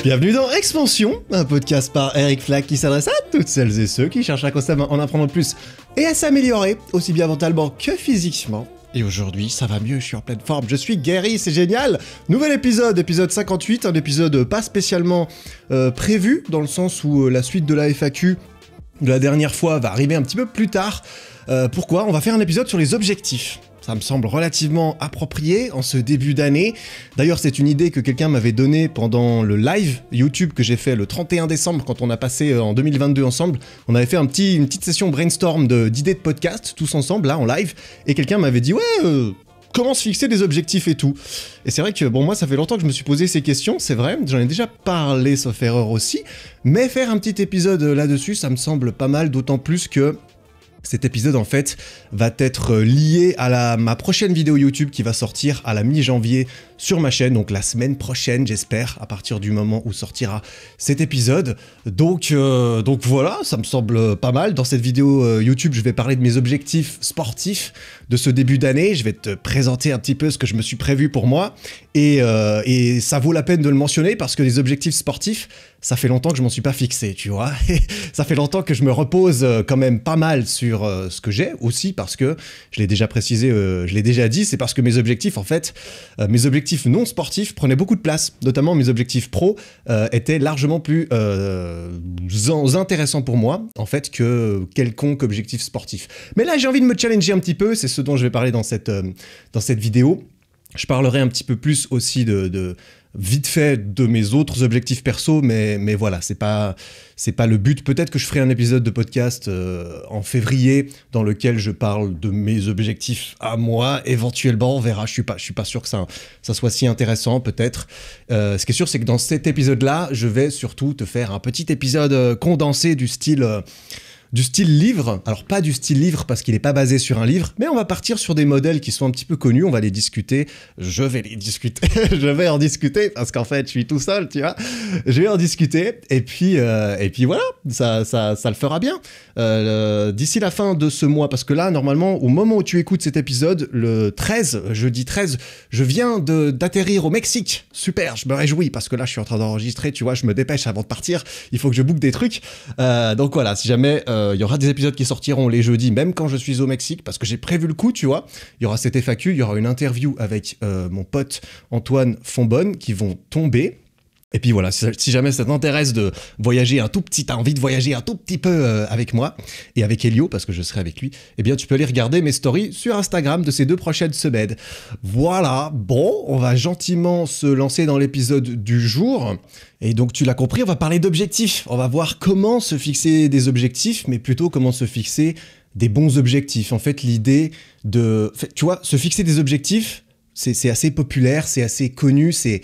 Bienvenue dans Expansion, un podcast par Eric Flack qui s'adresse à toutes celles et ceux qui cherchent à constamment en apprendre plus et à s'améliorer, aussi bien mentalement que physiquement. Et aujourd'hui, ça va mieux, je suis en pleine forme, je suis guéri, c'est génial. Nouvel épisode, épisode 58, un épisode pas spécialement prévu, dans le sens où la suite de la FAQ de la dernière fois va arriver un petit peu plus tard. Pourquoi ? On va faire un épisode sur les objectifs. Ça me semble relativement approprié en ce début d'année. D'ailleurs, c'est une idée que quelqu'un m'avait donnée pendant le live YouTube que j'ai fait le 31 décembre quand on a passé en 2022 ensemble. On avait fait une petite session brainstorm d'idées de podcast, tous ensemble, là, en live. Et quelqu'un m'avait dit, ouais, comment se fixer des objectifs et tout. Et c'est vrai que, bon, moi, ça fait longtemps que je me suis posé ces questions, c'est vrai. J'en ai déjà parlé, sauf erreur aussi. Mais faire un petit épisode là-dessus, ça me semble pas mal, d'autant plus que cet épisode, en fait, va être lié à ma prochaine vidéo YouTube qui va sortir à la mi-janvier sur ma chaîne, donc la semaine prochaine, j'espère, à partir du moment où sortira cet épisode. Donc voilà, ça me semble pas mal. Dans cette vidéo YouTube, je vais parler de mes objectifs sportifs de ce début d'année. Je vais te présenter un petit peu ce que je me suis prévu pour moi. Et ça vaut la peine de le mentionner parce que les objectifs sportifs, ça fait longtemps que je m'en suis pas fixé, tu vois. Ça fait longtemps que je me repose quand même pas mal sur ce que j'ai aussi parce que, je l'ai déjà précisé, je l'ai déjà dit, c'est parce que mes objectifs, en fait, mes objectifs non sportifs prenaient beaucoup de place, notamment mes objectifs pro étaient largement plus intéressants pour moi, en fait, que quelconque objectif sportif. Mais là, j'ai envie de me challenger un petit peu, c'est ce dont je vais parler dans cette vidéo. Je parlerai un petit peu plus aussi vite fait de mes autres objectifs perso, mais voilà, c'est pas le but. Peut-être que je ferai un épisode de podcast en février dans lequel je parle de mes objectifs à moi, éventuellement, on verra, je suis pas sûr que ça soit si intéressant, peut-être. Ce qui est sûr, c'est que dans cet épisode-là, je vais surtout te faire un petit épisode condensé du style livre, alors pas du style livre parce qu'il n'est pas basé sur un livre, mais on va partir sur des modèles qui sont un petit peu connus, on va les discuter, je vais en discuter parce qu'en fait je suis tout seul, tu vois, je vais en discuter et puis voilà, ça le fera bien d'ici la fin de ce mois, parce que là normalement au moment où tu écoutes cet épisode, le 13, jeudi 13, je viens d'atterrir au Mexique, super, je me réjouis parce que là je suis en train d'enregistrer, tu vois, je me dépêche avant de partir, il faut que je book des trucs, donc voilà, si jamais il y aura des épisodes qui sortiront les jeudis, même quand je suis au Mexique, parce que j'ai prévu le coup, tu vois. Il y aura cette FAQ, il y aura une interview avec mon pote Antoine Fonbonne qui vont tomber. Et puis voilà, si jamais ça t'intéresse de voyager un tout petit, t'as envie de voyager un tout petit peu avec moi et avec Elio, parce que je serai avec lui, eh bien tu peux aller regarder mes stories sur Instagram de ces 2 prochaines semaines. Voilà, bon, on va gentiment se lancer dans l'épisode du jour. Et donc tu l'as compris, on va parler d'objectifs. On va voir comment se fixer des objectifs, mais plutôt comment se fixer des bons objectifs. En fait, l'idée tu vois, se fixer des objectifs, c'est assez populaire, c'est assez connu, c'est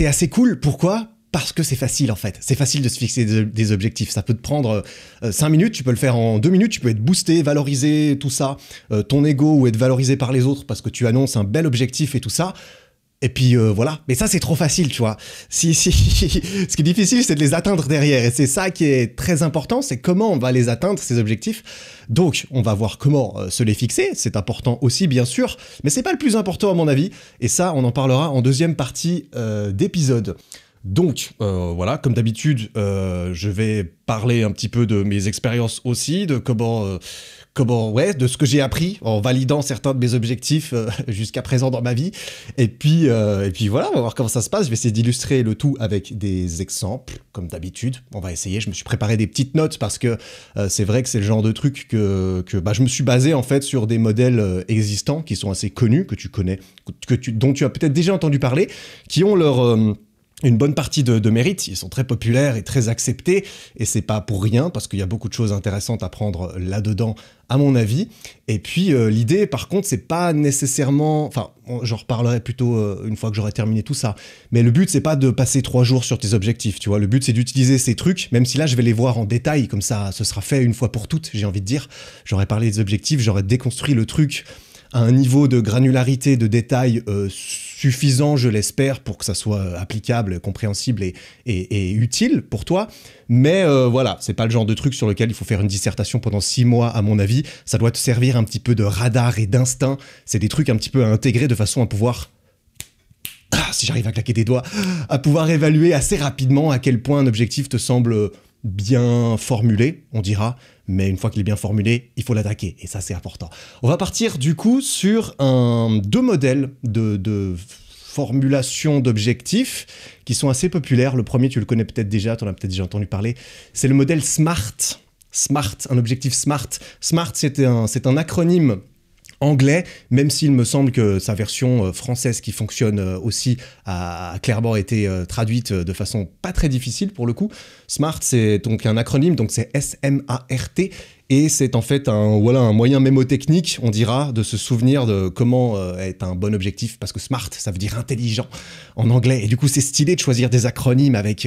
assez cool. Pourquoi ? Parce que c'est facile, en fait. C'est facile de se fixer des objectifs. Ça peut te prendre 5 minutes, tu peux le faire en 2 minutes, tu peux être boosté, valorisé, tout ça, ton ego, ou être valorisé par les autres parce que tu annonces un bel objectif et tout ça. Et puis voilà, mais ça c'est trop facile, tu vois. Ce qui est difficile, c'est de les atteindre derrière. Et c'est ça qui est très important, c'est comment on va les atteindre, ces objectifs. Donc, on va voir comment se les fixer. C'est important aussi, bien sûr, mais c'est pas le plus important à mon avis. Et ça, on en parlera en deuxième partie d'épisode. Donc, voilà, comme d'habitude, je vais parler un petit peu de mes expériences aussi, de de ce que j'ai appris en validant certains de mes objectifs jusqu'à présent dans ma vie. Et puis voilà, on va voir comment ça se passe. Je vais essayer d'illustrer le tout avec des exemples, comme d'habitude. On va essayer. Je me suis préparé des petites notes parce que c'est vrai que c'est le genre de truc que je me suis basé en fait sur des modèles existants qui sont assez connus, que tu connais, dont tu as peut-être déjà entendu parler, qui ont une bonne partie de mérite, ils sont très populaires et très acceptés, et c'est pas pour rien, parce qu'il y a beaucoup de choses intéressantes à prendre là-dedans, à mon avis. Et puis l'idée, par contre, c'est pas nécessairement... Enfin, j'en reparlerai plutôt une fois que j'aurai terminé tout ça. Mais le but, c'est pas de passer 3 jours sur tes objectifs, tu vois. Le but, c'est d'utiliser ces trucs, même si là, je vais les voir en détail, comme ça, ce sera fait une fois pour toutes, j'ai envie de dire. J'aurais parlé des objectifs, j'aurais déconstruit le truc à un niveau de granularité, de détail suffisant, je l'espère, pour que ça soit applicable, compréhensible et utile pour toi. Mais voilà, c'est pas le genre de truc sur lequel il faut faire une dissertation pendant 6 mois, à mon avis. Ça doit te servir un petit peu de radar et d'instinct. C'est des trucs un petit peu à intégrer de façon à pouvoir si j'arrive à claquer des doigts, à pouvoir évaluer assez rapidement à quel point un objectif te semble bien formulé, on dira, mais une fois qu'il est bien formulé, il faut l'attaquer, et ça c'est important. On va partir du coup sur deux modèles de formulation d'objectifs qui sont assez populaires. Le premier, tu le connais peut-être déjà, tu en as peut-être déjà entendu parler, c'est le modèle SMART. SMART, un objectif SMART. SMART, c'est un acronyme anglais, même s'il me semble que sa version française qui fonctionne aussi a clairement été traduite de façon pas très difficile pour le coup. SMART, c'est donc un acronyme, donc c'est S-M-A-R-T, et c'est en fait un moyen mémotechnique, on dira, de se souvenir de comment est un bon objectif, parce que SMART, ça veut dire intelligent en anglais, et du coup c'est stylé de choisir des acronymes avec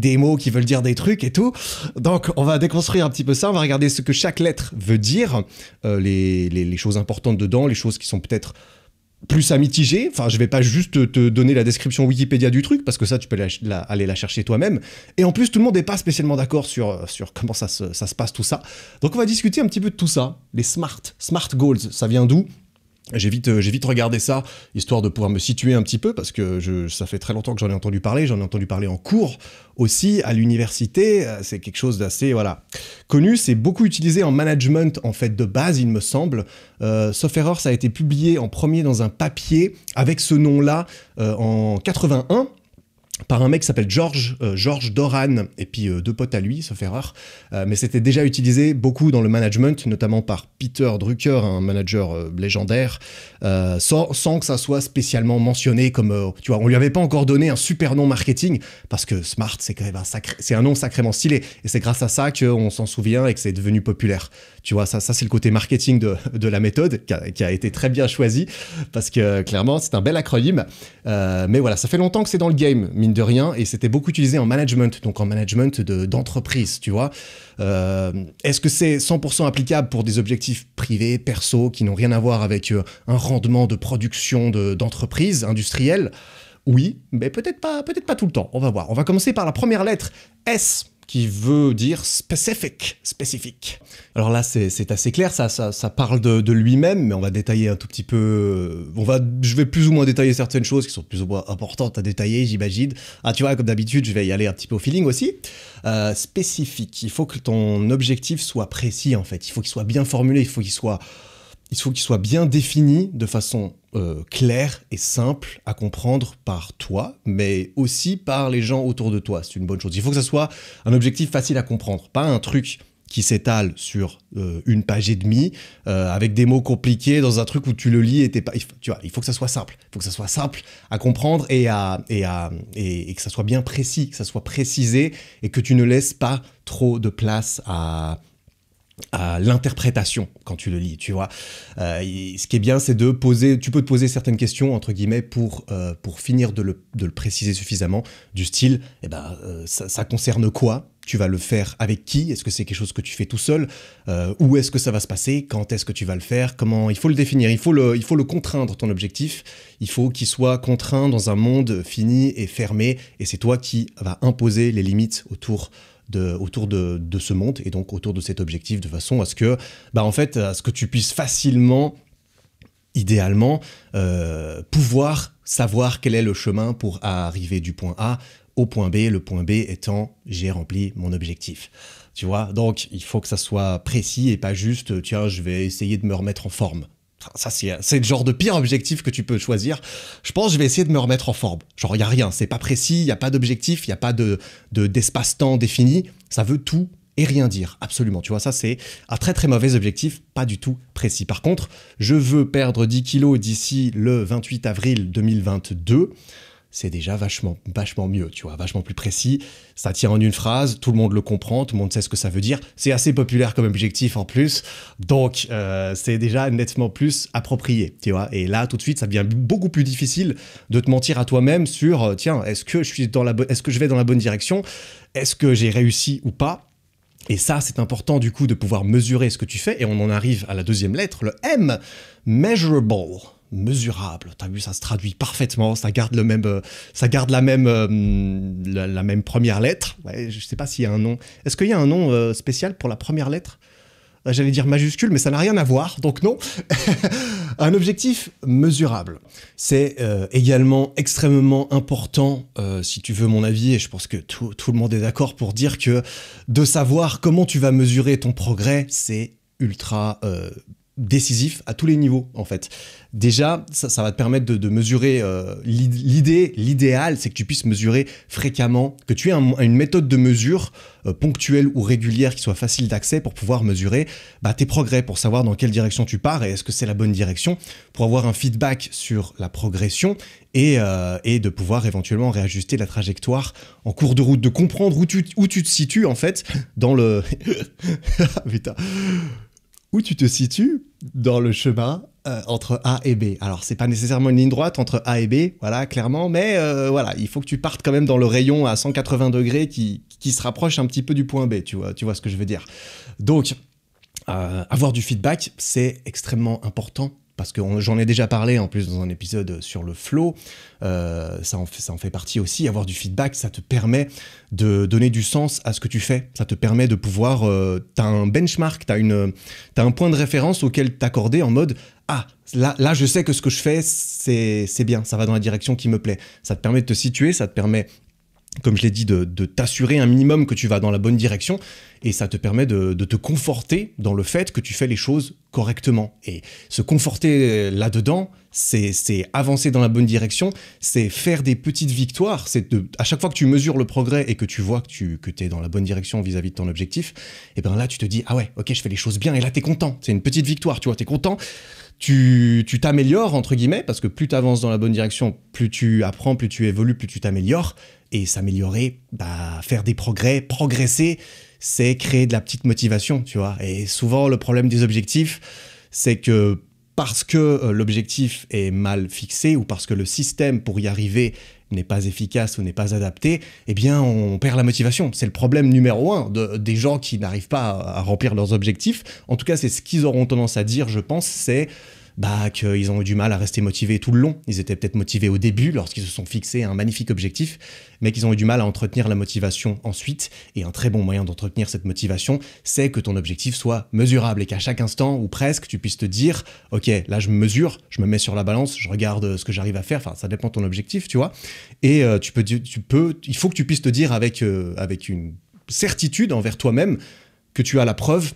des mots qui veulent dire des trucs et tout. Donc on va déconstruire un petit peu ça, on va regarder ce que chaque lettre veut dire, les choses importantes dedans, les choses qui sont peut-être plus à mitiger. Enfin, je vais pas juste te donner la description Wikipédia du truc, parce que ça, tu peux aller la chercher toi-même. Et en plus, tout le monde n'est pas spécialement d'accord sur comment ça se passe, tout ça. Donc, on va discuter un petit peu de tout ça. Les SMART Goals, ça vient d'où ? J'ai vite regardé ça, histoire de pouvoir me situer un petit peu, parce que ça fait très longtemps que j'en ai entendu parler en cours aussi, à l'université, c'est quelque chose d'assez, connu, c'est beaucoup utilisé en management, en fait, de base, il me semble. Sauf erreur, ça a été publié en premier dans un papier, avec ce nom-là, en 81, par un mec qui s'appelle George Doran, et puis deux potes à lui, sauf erreur. Mais c'était déjà utilisé beaucoup dans le management, notamment par Peter Drucker, un manager légendaire, sans que ça soit spécialement mentionné comme... tu vois, on lui avait pas encore donné un super nom marketing, parce que Smart, c'est quand même c'est un nom sacrément stylé. Et c'est grâce à ça qu'on s'en souvient et que c'est devenu populaire. Tu vois, ça c'est le côté marketing de la méthode, qui a été très bien choisi, parce que clairement, c'est un bel acronyme. Mais voilà, ça fait longtemps que c'est dans le game, mine de rien, et c'était beaucoup utilisé en management, donc en management d'entreprise, tu vois. Est-ce que c'est 100% applicable pour des objectifs privés, perso, qui n'ont rien à voir avec un rendement de production d'entreprise industrielle? Oui, mais peut-être pas tout le temps, on va voir. On va commencer par la première lettre, S, qui veut dire spécifique. Alors là, c'est assez clair, ça parle de lui-même, mais on va détailler un tout petit peu... je vais plus ou moins détailler certaines choses qui sont plus ou moins importantes à détailler, j'imagine. Ah, tu vois, comme d'habitude, je vais y aller un petit peu au feeling aussi. Spécifique, il faut que ton objectif soit précis, en fait. Il faut qu'il soit bien formulé, il faut qu'il soit bien défini de façon claire et simple à comprendre par toi, mais aussi par les gens autour de toi. C'est une bonne chose. Il faut que ça soit un objectif facile à comprendre, pas un truc qui s'étale sur une page et demie, avec des mots compliqués dans un truc où tu le lis et tu vois, il faut que ça soit simple. Il faut que ça soit simple à comprendre et que ça soit bien précis, que ça soit précisé et que tu ne laisses pas trop de place à l'interprétation quand tu le lis, tu vois. Ce qui est bien, c'est tu peux te poser certaines questions, entre guillemets, pour finir de le préciser suffisamment, du style, ça concerne quoi ? Tu vas le faire avec qui ? Est-ce que c'est quelque chose que tu fais tout seul ? Où est-ce que ça va se passer ? Quand est-ce que tu vas le faire ? Comment ? Il faut le définir, il faut le contraindre, ton objectif. Il faut qu'il soit contraint dans un monde fini et fermé, et c'est toi qui vas imposer les limites autour de ce monde et donc autour de cet objectif, de façon à ce que, à ce que tu puisses facilement, idéalement, pouvoir savoir quel est le chemin pour arriver du point A au point B, le point B étant j'ai rempli mon objectif. Tu vois, donc il faut que ça soit précis et pas juste tiens, je vais essayer de me remettre en forme. Ça, c'est le genre de pire objectif que tu peux choisir. Je pense que je vais essayer de me remettre en forme. Genre, il n'y a rien, c'est pas précis, il n'y a pas d'objectif, il n'y a pas d'espace-temps défini. Ça veut tout et rien dire, absolument. Tu vois, ça, c'est un très très mauvais objectif, pas du tout précis. Par contre, je veux perdre 10 kilos d'ici le 28 avril 2022. C'est déjà vachement mieux, tu vois, vachement plus précis. Ça tient en une phrase, tout le monde le comprend, tout le monde sait ce que ça veut dire. C'est assez populaire comme objectif en plus, donc c'est déjà nettement plus approprié, tu vois. Et là, tout de suite, ça devient beaucoup plus difficile de te mentir à toi-même sur, tiens, est-ce que je vais dans la bonne direction ? Est-ce que j'ai réussi ou pas ? Et ça, c'est important du coup de pouvoir mesurer ce que tu fais. Et on en arrive à la deuxième lettre, le M, measurable. Mesurable, t'as vu, ça se traduit parfaitement, ça garde la même première lettre. Ouais, je sais pas s'il y a un nom. Est-ce qu'il y a un nom spécial pour la première lettre ? j'allais dire majuscule, mais ça n'a rien à voir, donc non. Un objectif mesurable, c'est également extrêmement important, si tu veux mon avis, et je pense que tout le monde est d'accord pour dire que de savoir comment tu vas mesurer ton progrès, c'est ultra décisif à tous les niveaux, en fait. Déjà, ça va te permettre de mesurer l'idéal, c'est que tu puisses mesurer fréquemment, que tu aies une méthode de mesure ponctuelle ou régulière qui soit facile d'accès pour pouvoir mesurer tes progrès, pour savoir dans quelle direction tu pars et est-ce que c'est la bonne direction, pour avoir un feedback sur la progression et de pouvoir éventuellement réajuster la trajectoire en cours de route, de comprendre où tu te situes, en fait, dans le... Putain. Où tu te situes dans le chemin entre A et B. Alors, c'est pas nécessairement une ligne droite entre A et B, voilà, clairement, mais voilà, il faut que tu partes quand même dans le rayon à 180 degrés qui se rapproche un petit peu du point B, tu vois ce que je veux dire. Donc, avoir du feedback, c'est extrêmement important. Parce que j'en ai déjà parlé en plus dans un épisode sur le flow, ça en fait partie aussi. Avoir du feedback, ça te permet de donner du sens à ce que tu fais. Ça te permet de pouvoir... t'as un benchmark, t'as un point de référence auquel t'accorder en mode « Ah, là, je sais que ce que je fais, c'est bien, ça va dans la direction qui me plaît. » Ça te permet de te situer, ça te permet... Comme je l'ai dit, de t'assurer un minimum que tu vas dans la bonne direction et ça te permet de te conforter dans le fait que tu fais les choses correctement. Et se conforter là-dedans, c'est avancer dans la bonne direction, c'est faire des petites victoires, à chaque fois que tu mesures le progrès et que tu vois que tu es dans la bonne direction vis-à-vis de ton objectif, et bien là tu te dis « Ah ouais, ok, je fais les choses bien » et là t'es content, c'est une petite victoire, tu vois, t'es content. Tu t'améliores, entre guillemets, parce que plus tu avances dans la bonne direction, plus tu apprends, plus tu évolues, plus tu t'améliores. Et s'améliorer, faire des progrès, progresser, c'est créer de la petite motivation, tu vois. Et souvent, le problème des objectifs, c'est que parce que l'objectif est mal fixé ou parce que le système pour y arriver n'est pas efficace ou n'est pas adapté, eh bien, on perd la motivation. C'est le problème numéro 1 des gens qui n'arrivent pas à remplir leurs objectifs. En tout cas, c'est ce qu'ils auront tendance à dire, je pense, c'est qu'ils ont eu du mal à rester motivés tout le long. Ils étaient peut-être motivés au début lorsqu'ils se sont fixés un magnifique objectif, mais qu'ils ont eu du mal à entretenir la motivation ensuite. Et un très bon moyen d'entretenir cette motivation, c'est que ton objectif soit mesurable et qu'à chaque instant, ou presque, tu puisses te dire « Ok, là je me mesure, je me mets sur la balance, je regarde ce que j'arrive à faire. » Enfin, ça dépend de ton objectif, tu vois. Et il faut que tu puisses te dire avec une certitude envers toi-même que tu as la preuve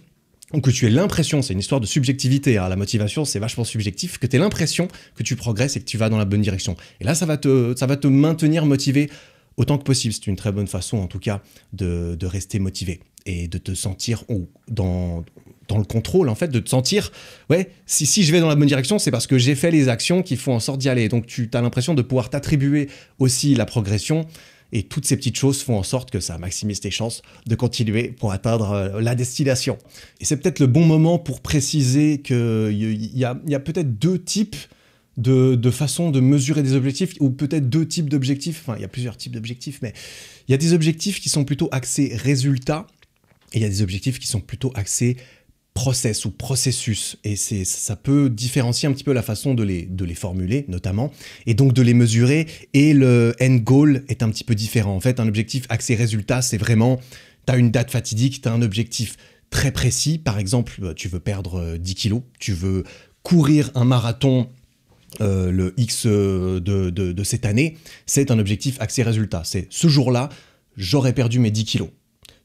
ou que tu aies l'impression, c'est une histoire de subjectivité, hein, la motivation c'est vachement subjectif, que tu aies l'impression que tu progresses et que tu vas dans la bonne direction. Et là, ça va te maintenir motivé autant que possible. C'est une très bonne façon, en tout cas, de rester motivé et de te sentir dans le contrôle, en fait, de te sentir, ouais, si je vais dans la bonne direction, c'est parce que j'ai fait les actions qui font en sorte d'y aller. Donc, tu as l'impression de pouvoir t'attribuer aussi la progression. Et toutes ces petites choses font en sorte que ça maximise tes chances de continuer pour atteindre la destination. Et c'est peut-être le bon moment pour préciser qu'il y a peut-être deux types de façons de mesurer des objectifs, ou peut-être deux types d'objectifs. Enfin, il y a plusieurs types d'objectifs, mais il y a des objectifs qui sont plutôt axés résultats, et il y a des objectifs qui sont plutôt axés process ou processus, et ça peut différencier un petit peu la façon de les formuler notamment, et donc de les mesurer, et le end goal est un petit peu différent. En fait, un objectif axé résultat, c'est vraiment, tu as une date fatidique, tu as un objectif très précis, par exemple, tu veux perdre 10 kilos, tu veux courir un marathon le X de cette année, c'est un objectif axé résultat, c'est ce jour-là, j'aurais perdu mes 10 kilos.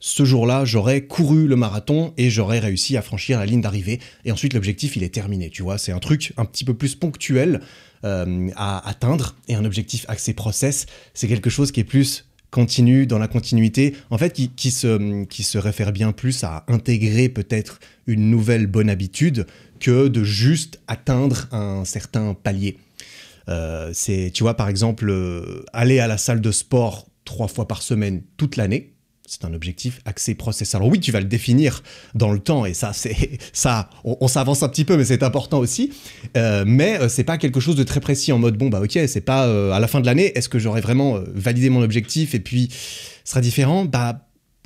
Ce jour-là, j'aurais couru le marathon et j'aurais réussi à franchir la ligne d'arrivée. Et ensuite, l'objectif, il est terminé, tu vois. C'est un truc un petit peu plus ponctuel à atteindre. Et un objectif axé process, c'est quelque chose qui est plus continu, dans la continuité. En fait, qui se réfère bien plus à intégrer peut-être une nouvelle bonne habitude que de juste atteindre un certain palier. Tu vois, par exemple, aller à la salle de sport 3 fois par semaine toute l'année. C'est un objectif axé process. Alors oui, tu vas le définir dans le temps, et on s'avance un petit peu, mais c'est important aussi. Mais c'est pas quelque chose de très précis en mode, ok, c'est pas à la fin de l'année, est-ce que j'aurais vraiment validé mon objectif et puis ce sera différent ?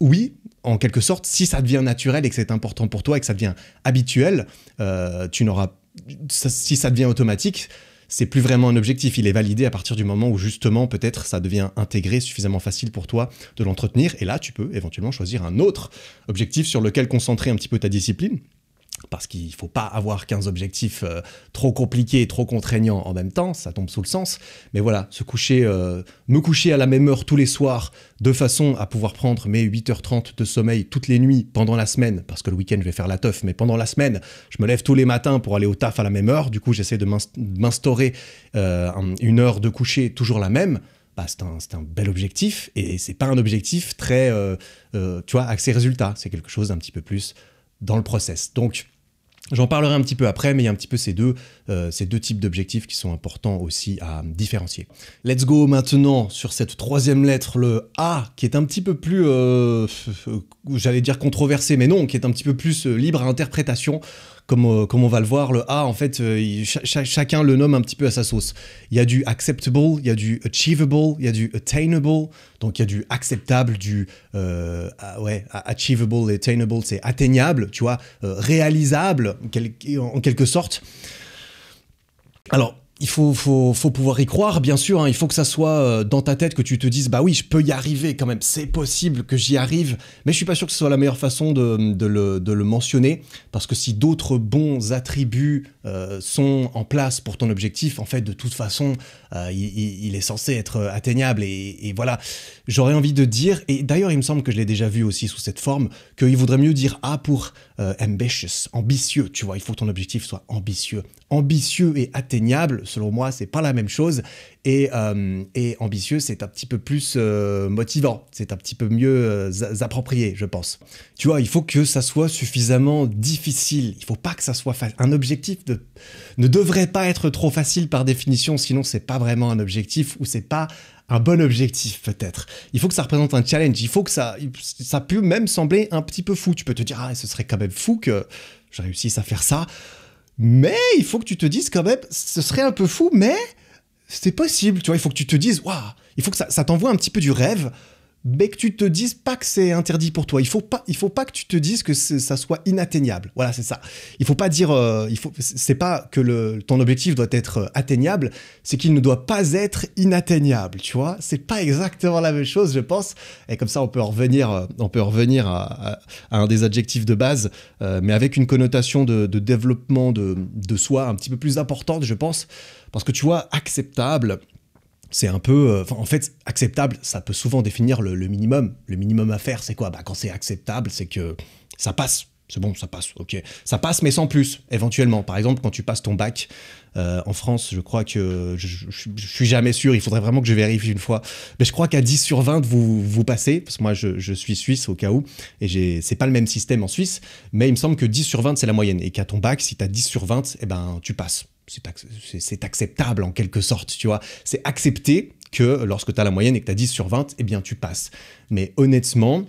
Oui, en quelque sorte, si ça devient naturel et que c'est important pour toi et que ça devient habituel, si ça devient automatique, c'est plus vraiment un objectif, il est validé à partir du moment où justement peut-être ça devient intégré, suffisamment facile pour toi de l'entretenir, et là tu peux éventuellement choisir un autre objectif sur lequel concentrer un petit peu ta discipline. parce qu'il ne faut pas avoir 15 objectifs trop compliqués, trop contraignants en même temps, ça tombe sous le sens. Mais voilà, me coucher à la même heure tous les soirs, de façon à pouvoir prendre mes 8h30 de sommeil toutes les nuits pendant la semaine, parce que le week-end je vais faire la teuf, mais pendant la semaine, je me lève tous les matins pour aller au taf à la même heure, du coup j'essaie de m'instaurer une heure de coucher toujours la même. Bah, c'est un bel objectif, et c'est pas un objectif très, tu vois, axé résultat, c'est quelque chose d'un petit peu plus dans le process. Donc, j'en parlerai un petit peu après, mais il y a un petit peu ces deux types d'objectifs qui sont importants aussi à différencier. Let's go maintenant sur cette troisième lettre, le A, qui est un petit peu plus, j'allais dire controversé, mais non, qui est un petit peu plus libre à interprétation. Comme on va le voir, le A, en fait, chacun le nomme un petit peu à sa sauce. Il y a du acceptable, il y a du achievable, il y a du attainable. Donc il y a du acceptable, du achievable et attainable, c'est atteignable, tu vois, réalisable en quelque sorte. Alors, il faut pouvoir y croire, bien sûr, hein. Il faut que ça soit dans ta tête, que tu te dises, bah oui, je peux y arriver quand même, c'est possible que j'y arrive, mais je suis pas sûr que ce soit la meilleure façon de le mentionner, parce que si d'autres bons attributs sont en place pour ton objectif, en fait, de toute façon, il est censé être atteignable, et voilà. J'aurais envie de dire, et d'ailleurs, il me semble que je l'ai déjà vu aussi sous cette forme, qu'il vaudrait mieux dire A pour ambitious, ambitieux, tu vois, il faut que ton objectif soit ambitieux. Ambitieux et atteignable, selon moi, c'est pas la même chose. Et ambitieux, c'est un petit peu plus motivant, c'est un petit peu mieux approprié, je pense. Tu vois, il faut que ça soit suffisamment difficile. Il faut pas que ça soit facile. Un objectif ne devrait pas être trop facile par définition, sinon c'est pas vraiment un objectif ou c'est pas un bon objectif peut-être. Il faut que ça représente un challenge. Il faut que ça peut même sembler un petit peu fou. Tu peux te dire, ah, ce serait quand même fou que je réussisse à faire ça. Mais il faut que tu te dises quand même, ce serait un peu fou, mais c'est possible, tu vois, il faut que tu te dises, waouh, il faut que ça t'envoie un petit peu du rêve, mais que tu te dises pas que c'est interdit pour toi. Il faut pas que tu te dises que ça soit inatteignable. Voilà, c'est ça. Il faut pas dire, c'est pas que ton objectif doit être atteignable, c'est qu'il ne doit pas être inatteignable, tu vois. C'est pas exactement la même chose, je pense. Et comme ça, on peut revenir à un des adjectifs de base, mais avec une connotation de développement de soi un petit peu plus importante, je pense. Parce que tu vois, acceptable, c'est un peu... en fait, acceptable, ça peut souvent définir le minimum. Le minimum à faire, c'est quoi? Bah, quand c'est acceptable, c'est que ça passe. C'est bon, ça passe, ok. Ça passe, mais sans plus, éventuellement. Par exemple, quand tu passes ton bac, en France, je crois que... Je suis jamais sûr, il faudrait vraiment que je vérifie une fois. Mais je crois qu'à 10 sur 20, vous passez. Parce que moi, je suis suisse au cas où. Et c'est pas le même système en Suisse. Mais il me semble que 10 sur 20, c'est la moyenne. Et qu'à ton bac, si t'as 10 sur 20, eh ben, tu passes. C'est acceptable en quelque sorte, tu vois. C'est accepté que lorsque tu as la moyenne et que tu as 10 sur 20, eh bien tu passes. Mais honnêtement,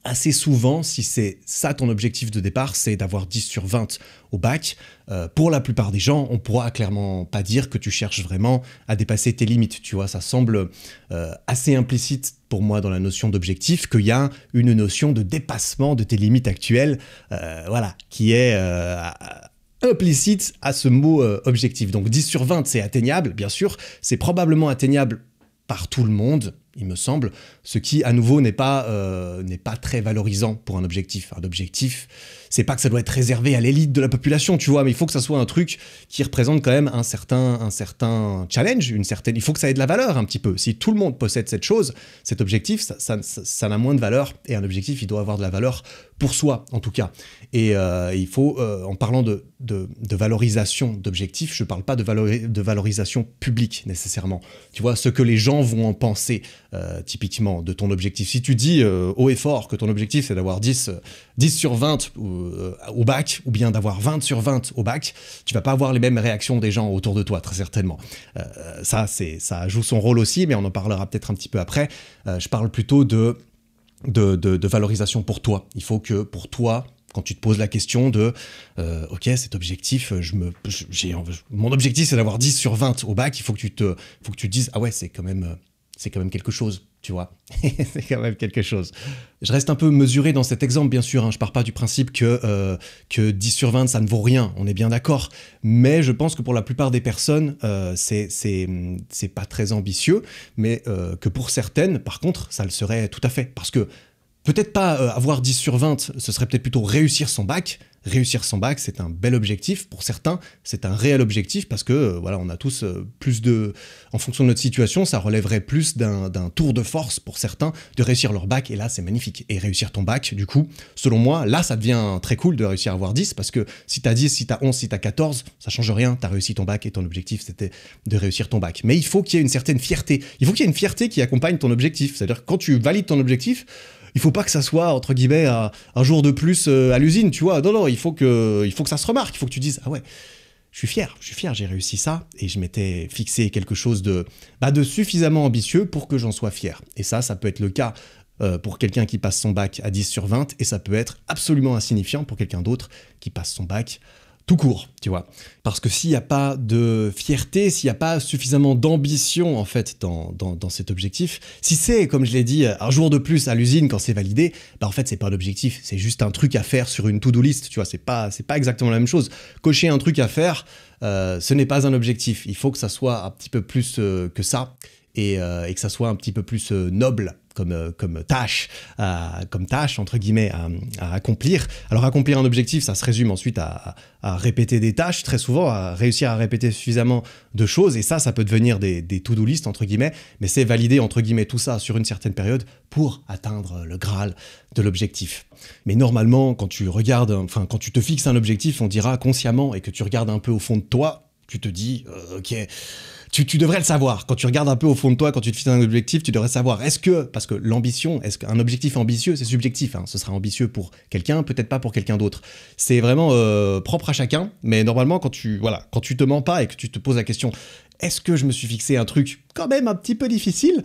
assez souvent, si c'est ça ton objectif de départ, c'est d'avoir 10 sur 20 au bac, pour la plupart des gens, on pourra clairement pas dire que tu cherches vraiment à dépasser tes limites, tu vois. Ça semble assez implicite pour moi dans la notion d'objectif qu'il y a une notion de dépassement de tes limites actuelles, voilà, qui est... implicite à ce mot objectif. Donc 10 sur 20, c'est atteignable, bien sûr. C'est probablement atteignable par tout le monde, il me semble, ce qui, à nouveau, n'est pas très valorisant pour un objectif. Un objectif, c'est pas que ça doit être réservé à l'élite de la population, tu vois, mais il faut que ça soit un truc qui représente quand même un certain challenge, il faut que ça ait de la valeur un petit peu. Si tout le monde possède cette chose, cet objectif, ça n'a moins de valeur, et un objectif, il doit avoir de la valeur pour soi, en tout cas. Et il faut, en parlant de valorisation d'objectifs, je parle pas de valorisation publique, nécessairement. Tu vois, ce que les gens vont en penser, typiquement, de ton objectif. Si tu dis haut et fort que ton objectif, c'est d'avoir 10 sur 20 au bac, ou bien d'avoir 20 sur 20 au bac, tu vas pas avoir les mêmes réactions des gens autour de toi, très certainement. Ça joue son rôle aussi, mais on en parlera peut-être un petit peu après. Je parle plutôt de valorisation pour toi. Il faut que pour toi, quand tu te poses la question de ok, cet objectif, mon objectif c'est d'avoir 10 sur 20 au bac, il faut que tu te dises ah ouais, c'est quand même quelque chose, tu vois. C'est quand même quelque chose. Je reste un peu mesuré dans cet exemple, bien sûr, hein. Je pars pas du principe que 10 sur 20, ça ne vaut rien, on est bien d'accord. Mais je pense que pour la plupart des personnes, c'est pas très ambitieux, mais que pour certaines, par contre, ça le serait tout à fait. Parce que peut-être pas avoir 10 sur 20, ce serait peut-être plutôt réussir son bac, réussir son bac, c'est un bel objectif. Pour certains, c'est un réel objectif parce que, voilà, on a tous plus de... En fonction de notre situation, ça relèverait plus d'un tour de force pour certains de réussir leur bac. Et là, c'est magnifique. Et réussir ton bac, du coup, selon moi, là, ça devient très cool de réussir à avoir 10 parce que si t'as 10, si t'as 11, si t'as 14, ça change rien. T'as réussi ton bac et ton objectif, c'était de réussir ton bac. Mais il faut qu'il y ait une certaine fierté. Il faut qu'il y ait une fierté qui accompagne ton objectif. C'est-à-dire que quand tu valides ton objectif, il faut pas que ça soit, entre guillemets, un jour de plus à l'usine, tu vois. Non, il faut que ça se remarque. Il faut que tu dises, ah ouais, je suis fier, j'ai réussi ça. Et je m'étais fixé quelque chose de suffisamment ambitieux pour que j'en sois fier. Et ça peut être le cas pour quelqu'un qui passe son bac à 10 sur 20, et ça peut être absolument insignifiant pour quelqu'un d'autre qui passe son bac tout court, tu vois. Parce que s'il n'y a pas de fierté, s'il n'y a pas suffisamment d'ambition, en fait, dans cet objectif, si c'est, comme je l'ai dit, un jour de plus à l'usine quand c'est validé, en fait, c'est pas un objectif, c'est juste un truc à faire sur une to-do list, tu vois, c'est pas exactement la même chose. Cocher un truc à faire, ce n'est pas un objectif. Il faut que ça soit un petit peu plus que ça, et que ça soit un petit peu plus noble comme tâche entre guillemets à accomplir. Alors accomplir un objectif, ça se résume ensuite à répéter des tâches, très souvent à réussir à répéter suffisamment de choses, et ça peut devenir des to-do list entre guillemets, mais c'est valider entre guillemets tout ça sur une certaine période pour atteindre le Graal de l'objectif. Mais normalement, quand tu te fixes un objectif, on dira consciemment, et que tu regardes un peu au fond de toi, tu te dis ok, tu devrais le savoir. Quand tu regardes un peu au fond de toi, quand tu te fixes un objectif, tu devrais savoir. Parce que l'ambition, est-ce qu'un objectif ambitieux, c'est subjectif, hein. Ce sera ambitieux pour quelqu'un, peut-être pas pour quelqu'un d'autre. C'est vraiment propre à chacun, mais normalement, quand tu te mens pas et que tu te poses la question, est-ce que je me suis fixé un truc quand même un petit peu difficile ?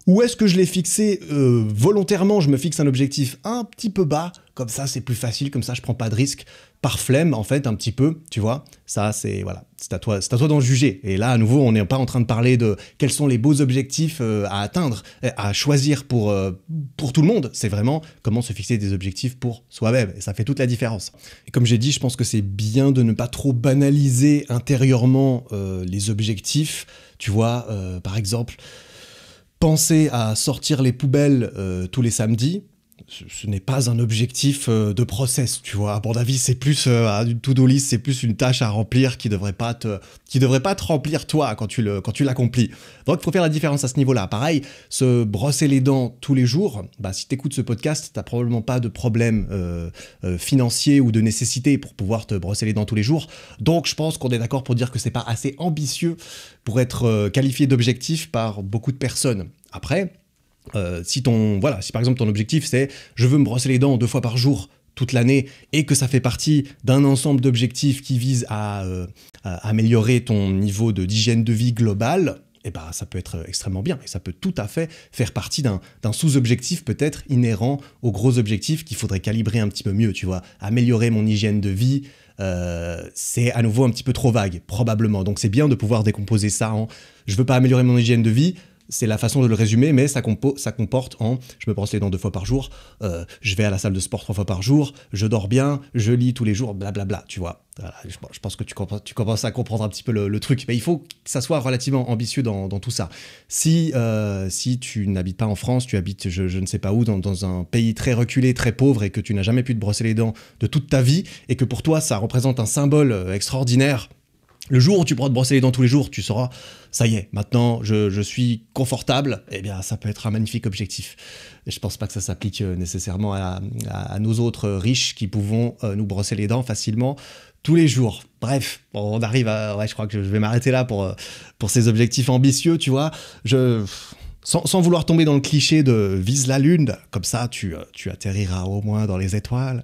Ou est-ce que je l'ai fixé volontairement, je me fixe un objectif un petit peu bas, comme ça c'est plus facile, comme ça je prends pas de risque, par flemme en fait un petit peu, tu vois. Ça c'est à toi d'en juger. Et là à nouveau on n'est pas en train de parler de quels sont les beaux objectifs à atteindre, à choisir pour tout le monde. C'est vraiment comment se fixer des objectifs pour soi-même, et ça fait toute la différence. Et comme j'ai dit, je pense que c'est bien de ne pas trop banaliser intérieurement les objectifs, tu vois, par exemple... Penser à sortir les poubelles tous les samedis, ce n'est pas un objectif de process, tu vois. À mon avis, c'est plus une to-do list, c'est plus une tâche à remplir qui devrait pas te remplir toi quand tu l'accomplis. Donc, il faut faire la différence à ce niveau-là. Pareil, se brosser les dents tous les jours, si tu écoutes ce podcast, t'as probablement pas de problème financier ou de nécessité pour pouvoir te brosser les dents tous les jours. Donc, je pense qu'on est d'accord pour dire que c'est pas assez ambitieux pour être qualifié d'objectif par beaucoup de personnes. Après, si par exemple ton objectif c'est je veux me brosser les dents 2 fois par jour toute l'année, et que ça fait partie d'un ensemble d'objectifs qui visent à améliorer ton niveau d'hygiène de vie globale, ça peut être extrêmement bien, et ça peut tout à fait faire partie d'un sous-objectif peut-être inhérent aux gros objectifs qu'il faudrait calibrer un petit peu mieux, tu vois. Améliorer mon hygiène de vie, c'est à nouveau un petit peu trop vague, probablement. Donc c'est bien de pouvoir décomposer ça en « je veux pas améliorer mon hygiène de vie », c'est la façon de le résumer, mais ça comporte en « je me brosse les dents 2 fois par jour, je vais à la salle de sport 3 fois par jour, je dors bien, je lis tous les jours, blablabla », tu vois. Voilà, je pense que tu commences à comprendre un petit peu le truc. Mais il faut que ça soit relativement ambitieux dans tout ça. Si tu n'habites pas en France, tu habites je ne sais pas où, dans un pays très reculé, très pauvre, et que tu n'as jamais pu te brosser les dents de toute ta vie, et que pour toi ça représente un symbole extraordinaire, le jour où tu pourras te brosser les dents tous les jours, tu sauras, ça y est, maintenant je suis confortable, ça peut être un magnifique objectif. Et je pense pas que ça s'applique nécessairement à nos autres riches qui pouvons nous brosser les dents facilement tous les jours. Bref, on arrive à... Ouais, je crois que je vais m'arrêter là pour ces objectifs ambitieux, tu vois. Sans vouloir tomber dans le cliché de « vise la lune », comme ça tu atterriras au moins dans les étoiles.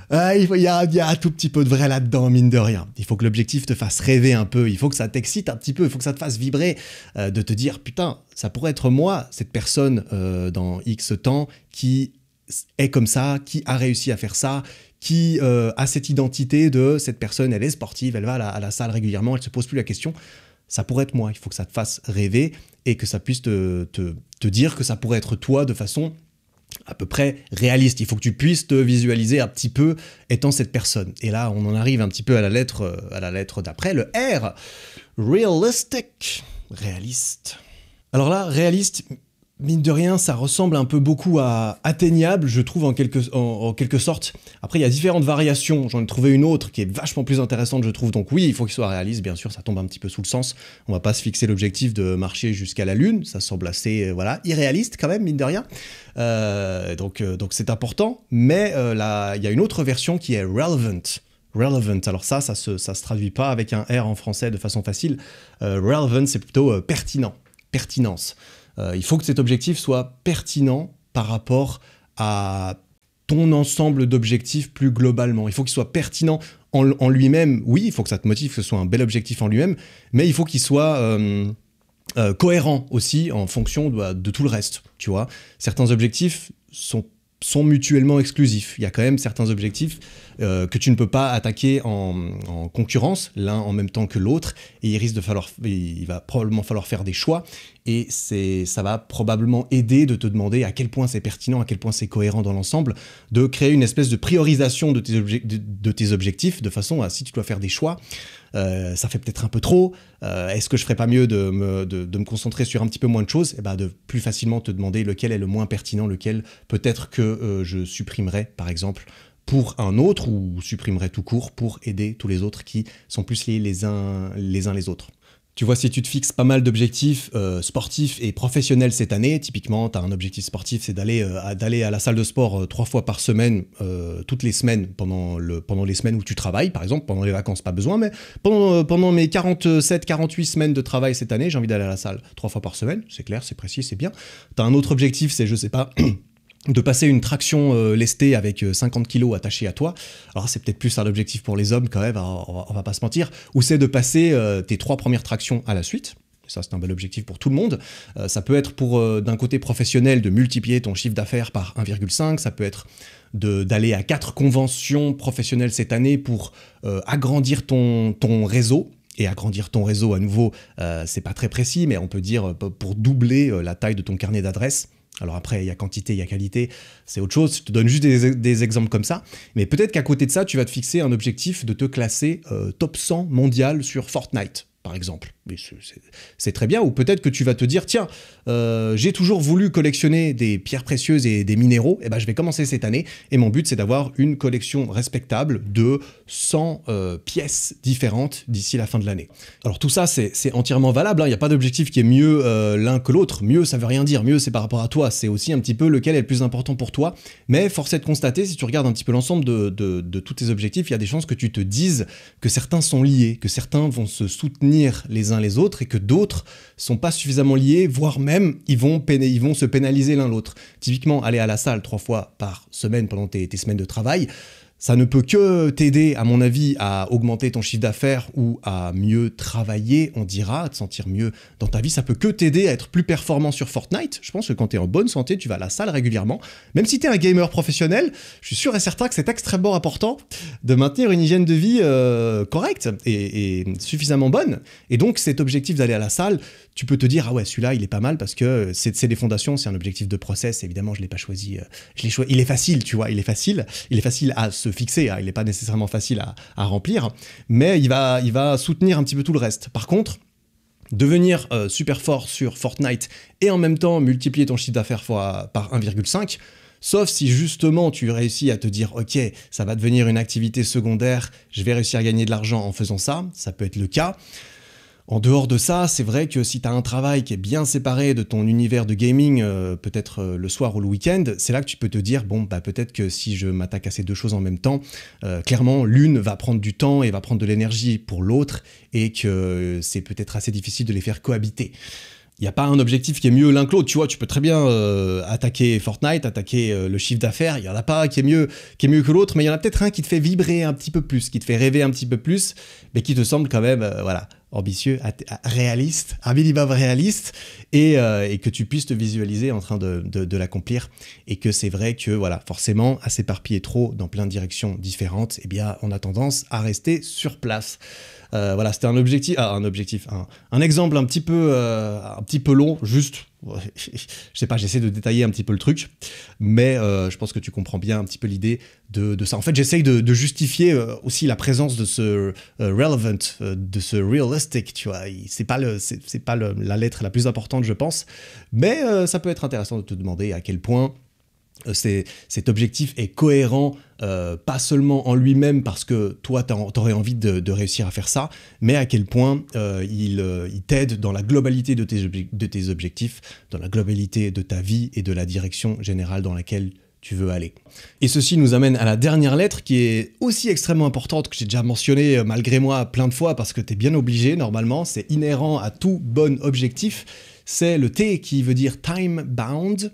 Il y a un tout petit peu de vrai là-dedans, mine de rien. Il faut que l'objectif te fasse rêver un peu, il faut que ça t'excite un petit peu, il faut que ça te fasse vibrer, de te dire « putain, ça pourrait être moi, cette personne dans X temps, qui est comme ça, qui a réussi à faire ça, qui a cette identité de cette personne, elle est sportive, elle va à la salle régulièrement, elle se pose plus la question. Ça pourrait être moi, il faut que ça te fasse rêver et que ça puisse te dire que ça pourrait être toi de façon à peu près réaliste. Il faut que tu puisses te visualiser un petit peu étant cette personne. Et là, on en arrive un petit peu à la lettre d'après, le R. Realistic. Réaliste. Alors là, réaliste, mine de rien, ça ressemble un peu beaucoup à atteignable, je trouve, en quelque sorte. Après, il y a différentes variations. J'en ai trouvé une autre qui est vachement plus intéressante, je trouve. Donc oui, il faut qu'il soit réaliste, bien sûr, ça tombe un petit peu sous le sens. On va pas se fixer l'objectif de marcher jusqu'à la Lune. Ça semble assez, voilà, irréaliste quand même, mine de rien. Donc c'est important. Mais là, il y a une autre version qui est relevant. Relevant, alors ça se traduit pas avec un R en français de façon facile. Relevant, c'est plutôt pertinent, pertinence. Il faut que cet objectif soit pertinent par rapport à ton ensemble d'objectifs plus globalement. Il faut qu'il soit pertinent en lui-même. Oui, il faut que ça te motive, que ce soit un bel objectif en lui-même, mais il faut qu'il soit cohérent aussi en fonction de tout le reste, tu vois. Certains objectifs sont mutuellement exclusifs. Il y a quand même certains objectifs que tu ne peux pas attaquer en concurrence, l'un en même temps que l'autre, et il va probablement falloir faire des choix, et ça va probablement aider de te demander à quel point c'est pertinent, à quel point c'est cohérent dans l'ensemble, de créer une espèce de priorisation de tes objectifs, de façon à, si tu dois faire des choix, ça fait peut-être un peu trop, est-ce que je ferais pas mieux de me concentrer sur un petit peu moins de choses, et ben de plus facilement te demander lequel est le moins pertinent, lequel peut-être que je supprimerais, par exemple, pour un autre, ou supprimerais tout court pour aider tous les autres qui sont plus liés les uns les autres. Tu vois, si tu te fixes pas mal d'objectifs sportifs et professionnels cette année, typiquement, tu as un objectif sportif, c'est d'aller à la salle de sport 3 fois par semaine, toutes les semaines, pendant les semaines où tu travailles, par exemple, pendant les vacances, pas besoin, mais pendant mes 48 semaines de travail cette année, j'ai envie d'aller à la salle 3 fois par semaine, c'est clair, c'est précis, c'est bien. Tu as un autre objectif, c'est, je sais pas... de passer une traction lestée avec 50 kilos attachés à toi. Alors c'est peut-être plus un objectif pour les hommes quand même, on va pas se mentir, ou c'est de passer tes 3 premières tractions à la suite. Ça, c'est un bel objectif pour tout le monde. Ça peut être d'un côté professionnel, de multiplier ton chiffre d'affaires par 1,5. Ça peut être d'aller à 4 conventions professionnelles cette année pour agrandir ton réseau. Et agrandir ton réseau, à nouveau, c'est pas très précis, mais on peut dire pour doubler la taille de ton carnet d'adresses. Alors après, il y a quantité, il y a qualité, c'est autre chose. Je te donne juste des exemples comme ça. Mais peut-être qu'à côté de ça, tu vas te fixer un objectif de te classer top 100 mondial sur Fortnite, par exemple. Mais c'est très bien. Ou peut-être que tu vas te dire, tiens, j'ai toujours voulu collectionner des pierres précieuses et des minéraux. Et ben, je vais commencer cette année. Et mon but, c'est d'avoir une collection respectable de 100 pièces différentes d'ici la fin de l'année. Alors tout ça, c'est entièrement valable. Il n'y a pas d'objectif qui est mieux l'un que l'autre. Mieux, ça veut rien dire. Mieux, c'est par rapport à toi. C'est aussi un petit peu lequel est le plus important pour toi. Mais force est de constater, si tu regardes un petit peu l'ensemble de tous tes objectifs, il y a des chances que tu te dises que certains sont liés, que certains vont se soutenir les uns les autres et que d'autres sont pas suffisamment liés, voire même ils vont se pénaliser l'un l'autre. Typiquement, aller à la salle 3 fois par semaine pendant tes semaines de travail, ça ne peut que t'aider, à mon avis, à augmenter ton chiffre d'affaires ou à mieux travailler, on dira, à te sentir mieux dans ta vie. Ça peut que t'aider à être plus performant sur Fortnite. Je pense que quand tu es en bonne santé, tu vas à la salle régulièrement. Même si tu es un gamer professionnel, je suis sûr et certain que c'est extrêmement important de maintenir une hygiène de vie correcte et suffisamment bonne. Et donc, cet objectif d'aller à la salle, tu peux te dire, ah ouais, celui-là, il est pas mal parce que c'est des fondations, c'est un objectif de process. Évidemment, je l'ai pas choisi. Il est facile, tu vois, il est facile à se fixer, hein, il n'est pas nécessairement facile à remplir, mais il va soutenir un petit peu tout le reste. Par contre, devenir super fort sur Fortnite et en même temps multiplier ton chiffre d'affaires par 1,5, sauf si justement tu réussis à te dire ok, ça va devenir une activité secondaire, je vais réussir à gagner de l'argent en faisant ça, ça peut être le cas. En dehors de ça, c'est vrai que si tu as un travail qui est bien séparé de ton univers de gaming, peut-être le soir ou le week-end, c'est là que tu peux te dire, bon, bah peut-être que si je m'attaque à ces deux choses en même temps, clairement, l'une va prendre du temps et va prendre de l'énergie pour l'autre, et que c'est peut-être assez difficile de les faire cohabiter. Il n'y a pas un objectif qui est mieux l'un que l'autre, tu vois, tu peux très bien attaquer Fortnite, attaquer le chiffre d'affaires, il n'y en a pas qui est mieux que l'autre, mais il y en a peut-être un qui te fait vibrer un petit peu plus, qui te fait rêver un petit peu plus, mais qui te semble quand même, voilà, ambitieux, réaliste, un minimum réaliste, et que tu puisses te visualiser en train de l'accomplir, et que c'est vrai que, voilà, forcément, à s'éparpiller trop dans plein de directions différentes, eh bien, on a tendance à rester sur place. Voilà, c'était un exemple un petit peu long, juste Je sais pas, j'essaie de détailler un petit peu le truc, mais je pense que tu comprends bien un petit peu l'idée de ça. En fait, j'essaye de justifier aussi la présence de ce relevant, de ce realistic, tu vois. C'est pas la lettre la plus importante, je pense, mais ça peut être intéressant de te demander à quel point cet objectif est cohérent, pas seulement en lui-même parce que toi t'aurais envie de réussir à faire ça, mais à quel point il t'aide dans la globalité de tes objectifs, dans la globalité de ta vie et de la direction générale dans laquelle tu veux aller. Et ceci nous amène à la dernière lettre qui est aussi extrêmement importante, que j'ai déjà mentionné malgré moi plein de fois parce que t'es bien obligé normalement, c'est inhérent à tout bon objectif. C'est le T qui veut dire time bound,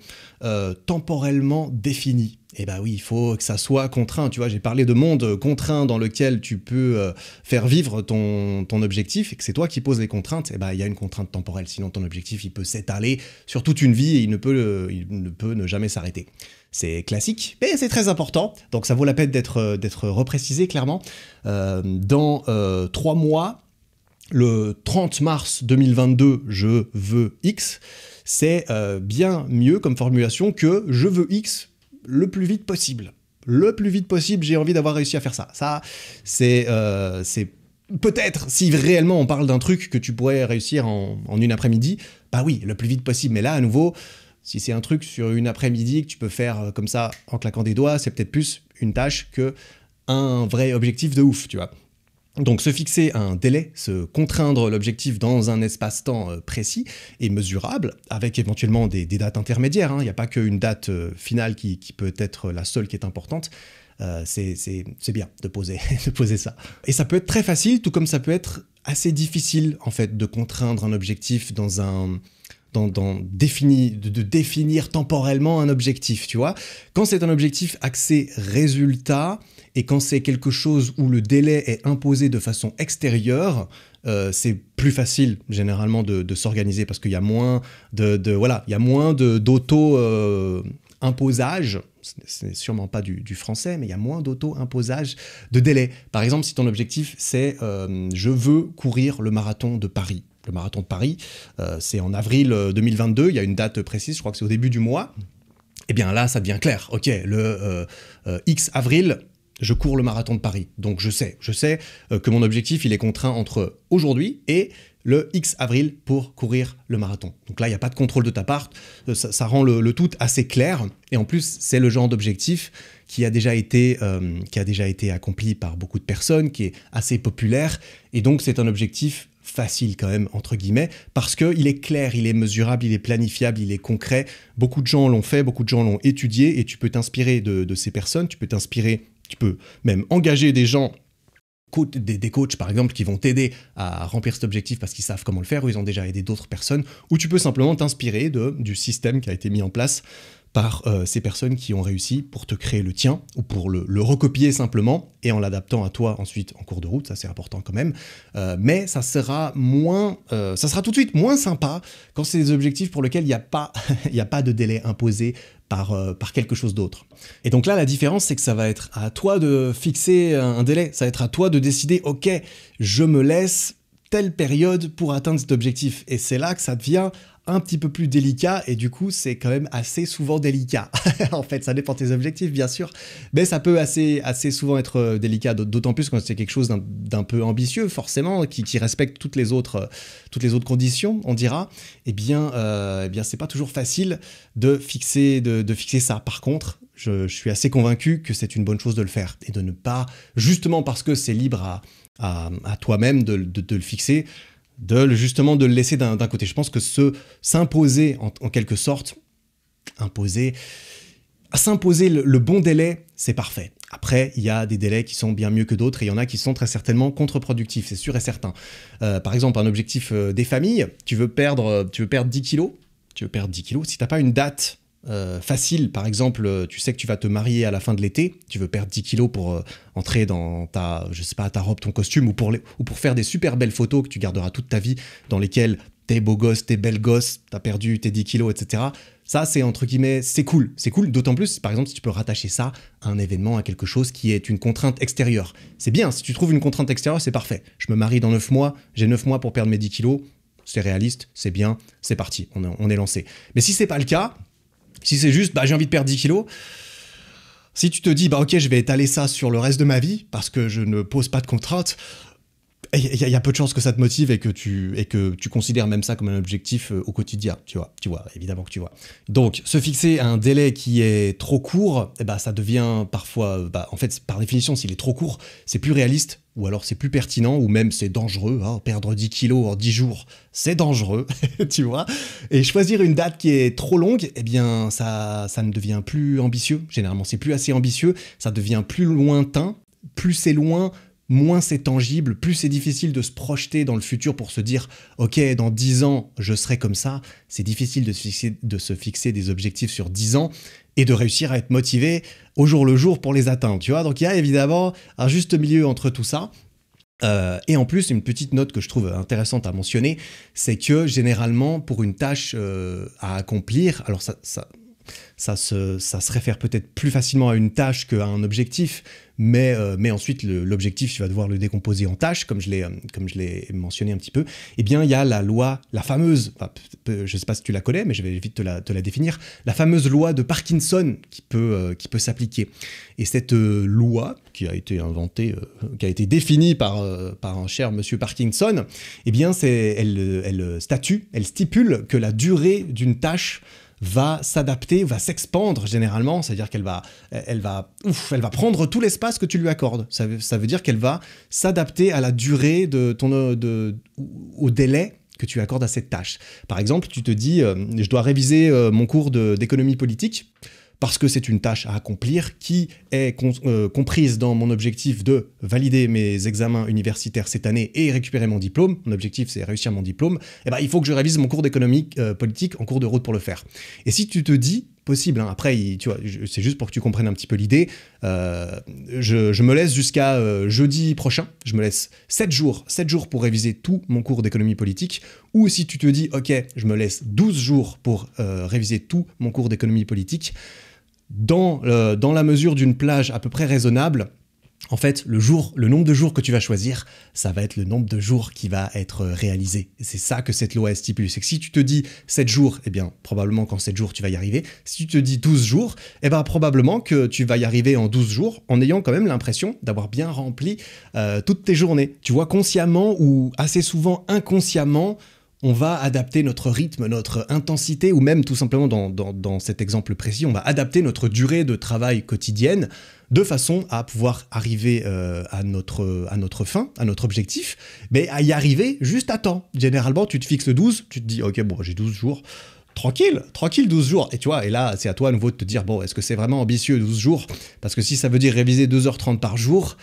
temporellement défini. Et bah oui, il faut que ça soit contraint, tu vois, j'ai parlé de monde contraint dans lequel tu peux faire vivre ton objectif et que c'est toi qui poses les contraintes, et bah il y a une contrainte temporelle, sinon ton objectif il peut s'étaler sur toute une vie et il ne peut ne jamais s'arrêter. C'est classique, mais c'est très important, donc ça vaut la peine d'être reprécisé clairement. Dans 3 mois, le 30 mars 2022, je veux X, c'est bien mieux comme formulation que je veux X le plus vite possible. Le plus vite possible, j'ai envie d'avoir réussi à faire ça. Ça, c'est peut-être, si réellement on parle d'un truc que tu pourrais réussir en une après-midi, bah oui, le plus vite possible. Mais là, à nouveau, si c'est un truc sur une après-midi que tu peux faire comme ça en claquant des doigts, c'est peut-être plus une tâche que un vrai objectif de ouf, tu vois. Donc se fixer un délai, se contraindre l'objectif dans un espace-temps précis et mesurable, avec éventuellement des dates intermédiaires, hein. Il n'y a pas qu'une date finale qui peut être la seule qui est importante. C'est bien de poser, de poser ça. Et ça peut être très facile, tout comme ça peut être assez difficile en fait de contraindre un objectif de définir temporellement un objectif, tu vois. Quand c'est un objectif axé résultat et quand c'est quelque chose où le délai est imposé de façon extérieure, c'est plus facile généralement de s'organiser parce qu'il y a moins d'auto-imposage. C'est sûrement pas du français, mais il y a moins d'auto-imposage de délai. Par exemple, si ton objectif c'est je veux courir le marathon de Paris. Le marathon de Paris, c'est en avril 2022, il y a une date précise, je crois que c'est au début du mois. Eh bien là, ça devient clair. Ok, le X avril, je cours le marathon de Paris. Donc je sais que mon objectif, il est contraint entre aujourd'hui et le X avril pour courir le marathon. Donc là, il n'y a pas de contrôle de ta part, ça rend le tout assez clair. Et en plus, c'est le genre d'objectif qui a déjà été accompli par beaucoup de personnes, qui est assez populaire. Et donc, c'est un objectif facile quand même, entre guillemets, parce qu'il est clair, il est mesurable, il est planifiable, il est concret. Beaucoup de gens l'ont fait, beaucoup de gens l'ont étudié, et tu peux t'inspirer de ces personnes, tu peux même engager des gens, des coachs par exemple, qui vont t'aider à remplir cet objectif parce qu'ils savent comment le faire, ou ils ont déjà aidé d'autres personnes, ou tu peux simplement t'inspirer du système qui a été mis en place par ces personnes qui ont réussi pour te créer le tien, ou pour le recopier simplement, et en l'adaptant à toi ensuite en cours de route, ça c'est important quand même, mais ça sera tout de suite moins sympa quand c'est des objectifs pour lesquels il n'y a pas de délai imposé par quelque chose d'autre. Et donc là, la différence, c'est que ça va être à toi de fixer un délai, ça va être à toi de décider, ok, je me laisse telle période pour atteindre cet objectif, et c'est là que ça devient un petit peu plus délicat, et du coup c'est quand même assez souvent délicat. En fait, ça dépend de tes objectifs bien sûr, mais ça peut assez souvent être délicat, d'autant plus quand c'est quelque chose d'un peu ambitieux forcément, qui respecte toutes les autres conditions, on dira. Eh bien c'est pas toujours facile de fixer ça. Par contre, je suis assez convaincu que c'est une bonne chose de le faire, et de ne pas, justement parce que c'est libre à toi-même de le fixer, justement de le laisser d'un côté. Je pense que s'imposer en quelque sorte, s'imposer le bon délai, c'est parfait. Après, il y a des délais qui sont bien mieux que d'autres, et il y en a qui sont très certainement contre-productifs, c'est sûr et certain. Par exemple, un objectif des familles, tu veux perdre 10 kilos, si t'as pas une date facile, par exemple, tu sais que tu vas te marier à la fin de l'été, tu veux perdre 10 kilos pour entrer dans ta robe, ton costume, ou pour faire des super belles photos que tu garderas toute ta vie, dans lesquelles t'es beau gosse, t'es belle gosse, t'as perdu tes 10 kilos, etc. Ça, c'est entre guillemets, c'est cool, d'autant plus, par exemple, si tu peux rattacher ça à un événement, à quelque chose qui est une contrainte extérieure. C'est bien, si tu trouves une contrainte extérieure, c'est parfait. Je me marie dans 9 mois, j'ai 9 mois pour perdre mes 10 kilos, c'est réaliste, c'est bien, c'est parti, on est lancé. Mais si c'est pas le cas, si c'est juste, j'ai envie de perdre 10 kilos, si tu te dis, ok, je vais étaler ça sur le reste de ma vie, parce que je ne pose pas de contraintes, il y a peu de chances que ça te motive et que tu considères même ça comme un objectif au quotidien, tu vois, évidemment que tu vois. Donc, se fixer un délai qui est trop court, ça devient parfois, en fait, par définition, s'il est trop court, c'est plus réaliste, ou alors c'est plus pertinent, ou même c'est dangereux, perdre 10 kilos en 10 jours, c'est dangereux, tu vois. Et choisir une date qui est trop longue, ça ne devient plus ambitieux, généralement, c'est plus assez ambitieux, ça devient plus lointain, plus c'est loin, moins c'est tangible, plus c'est difficile de se projeter dans le futur pour se dire « Ok, dans 10 ans, je serai comme ça ». C'est difficile de se fixer des objectifs sur 10 ans et de réussir à être motivé au jour le jour pour les atteindre, tu vois. Donc il y a évidemment un juste milieu entre tout ça. Et en plus, une petite note que je trouve intéressante à mentionner, c'est que généralement, pour une tâche à accomplir, alors ça se réfère peut-être plus facilement à une tâche qu'à un objectif, mais ensuite l'objectif, tu vas devoir le décomposer en tâches, comme je l'ai mentionné un petit peu. Eh bien, il y a la loi, la fameuse, je ne sais pas si tu la connais, mais je vais vite te la définir, la fameuse loi de Parkinson qui peut s'appliquer. Et cette loi, qui a été inventée, qui a été définie par un cher monsieur Parkinson, eh bien, elle stipule que la durée d'une tâche va s'adapter, va s'expandre généralement, c'est-à-dire qu'elle va prendre tout l'espace que tu lui accordes. Ça veut dire qu'elle va s'adapter à la durée au délai que tu accordes à cette tâche. Par exemple, tu te dis, je dois réviser mon cours d'économie politique, parce que c'est une tâche à accomplir qui est comprise dans mon objectif de valider mes examens universitaires cette année et récupérer mon diplôme. Mon objectif, c'est réussir mon diplôme. Il faut que je révise mon cours d'économie politique en cours de route pour le faire. Et si tu te dis, possible, après, tu vois, c'est juste pour que tu comprennes un petit peu l'idée, je me laisse jusqu'à jeudi prochain, je me laisse 7 jours pour réviser tout mon cours d'économie politique, ou si tu te dis, ok, je me laisse 12 jours pour réviser tout mon cours d'économie politique, dans la mesure d'une plage à peu près raisonnable, en fait, le nombre de jours que tu vas choisir, ça va être le nombre de jours qui va être réalisé. Et c'est ça que cette loi stipule. C'est que si tu te dis 7 jours, probablement qu'en 7 jours, tu vas y arriver. Si tu te dis 12 jours, probablement que tu vas y arriver en 12 jours en ayant quand même l'impression d'avoir bien rempli toutes tes journées. Tu vois, consciemment ou assez souvent inconsciemment, on va adapter notre rythme, notre intensité, ou même tout simplement dans cet exemple précis, on va adapter notre durée de travail quotidienne de façon à pouvoir arriver à notre fin, à notre objectif, mais à y arriver juste à temps. Généralement, tu te fixes 12, tu te dis « Ok, j'ai 12 jours ». Tranquille 12 jours. Et tu vois, et là, c'est à toi à nouveau de te dire, est-ce que c'est vraiment ambitieux 12 jours? Parce que si ça veut dire réviser 2h30 par jour,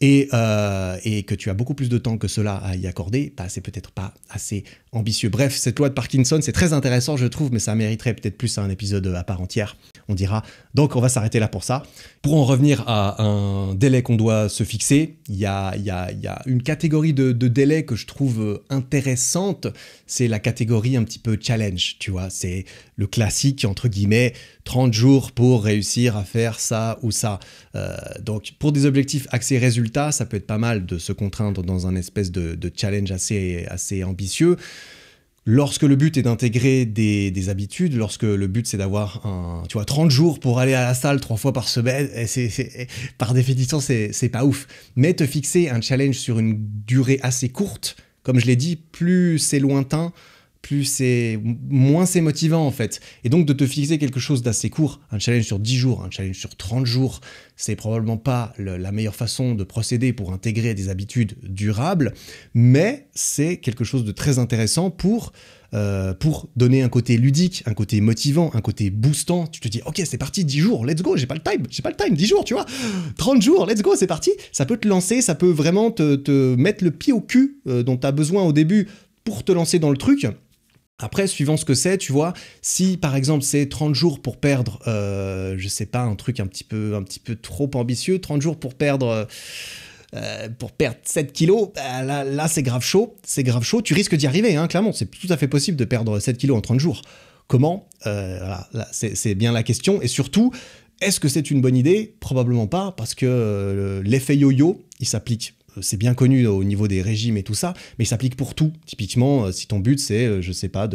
et que tu as beaucoup plus de temps que cela à y accorder, c'est peut-être pas assez ambitieux. Bref, cette loi de Parkinson, c'est très intéressant, je trouve, mais ça mériterait peut-être plus un épisode à part entière, on dira. Donc, on va s'arrêter là pour ça. Pour en revenir à un délai qu'on doit se fixer, il y a une catégorie de délais que je trouve intéressante, c'est la catégorie un petit peu challenge, tu vois, c'est le classique, entre guillemets, 30 jours pour réussir à faire ça ou ça. Donc, pour des objectifs axés résultats, ça peut être pas mal de se contraindre dans un espèce de challenge assez ambitieux. Lorsque le but est d'intégrer des habitudes, lorsque le but c'est d'avoir 30 jours pour aller à la salle 3 fois par semaine, par définition c'est pas ouf. Mais te fixer un challenge sur une durée assez courte, comme je l'ai dit, plus c'est lointain, moins c'est motivant en fait. Et donc de te fixer quelque chose d'assez court, un challenge sur 10 jours, un challenge sur 30 jours, c'est probablement pas la meilleure façon de procéder pour intégrer des habitudes durables, mais c'est quelque chose de très intéressant pour donner un côté ludique, un côté motivant, un côté boostant. Tu te dis, ok, c'est parti, 10 jours, let's go, j'ai pas le time, 10 jours, tu vois, 30 jours, let's go, c'est parti. Ça peut te lancer, ça peut vraiment te mettre le pied au cul dont tu as besoin au début pour te lancer dans le truc. Après, suivant ce que c'est, tu vois, si par exemple c'est 30 jours pour perdre, je sais pas, un truc un petit peu trop ambitieux, 30 jours pour perdre 7 kilos, là c'est grave chaud, tu risques d'y arriver, hein, clairement, c'est tout à fait possible de perdre 7 kilos en 30 jours. Comment là, c'est bien la question, et surtout, est-ce que c'est une bonne idée? Probablement pas, parce que l'effet yo-yo, il s'applique c'est bien connu au niveau des régimes et tout ça, mais il s'applique pour tout. Typiquement, si ton but c'est, je sais pas,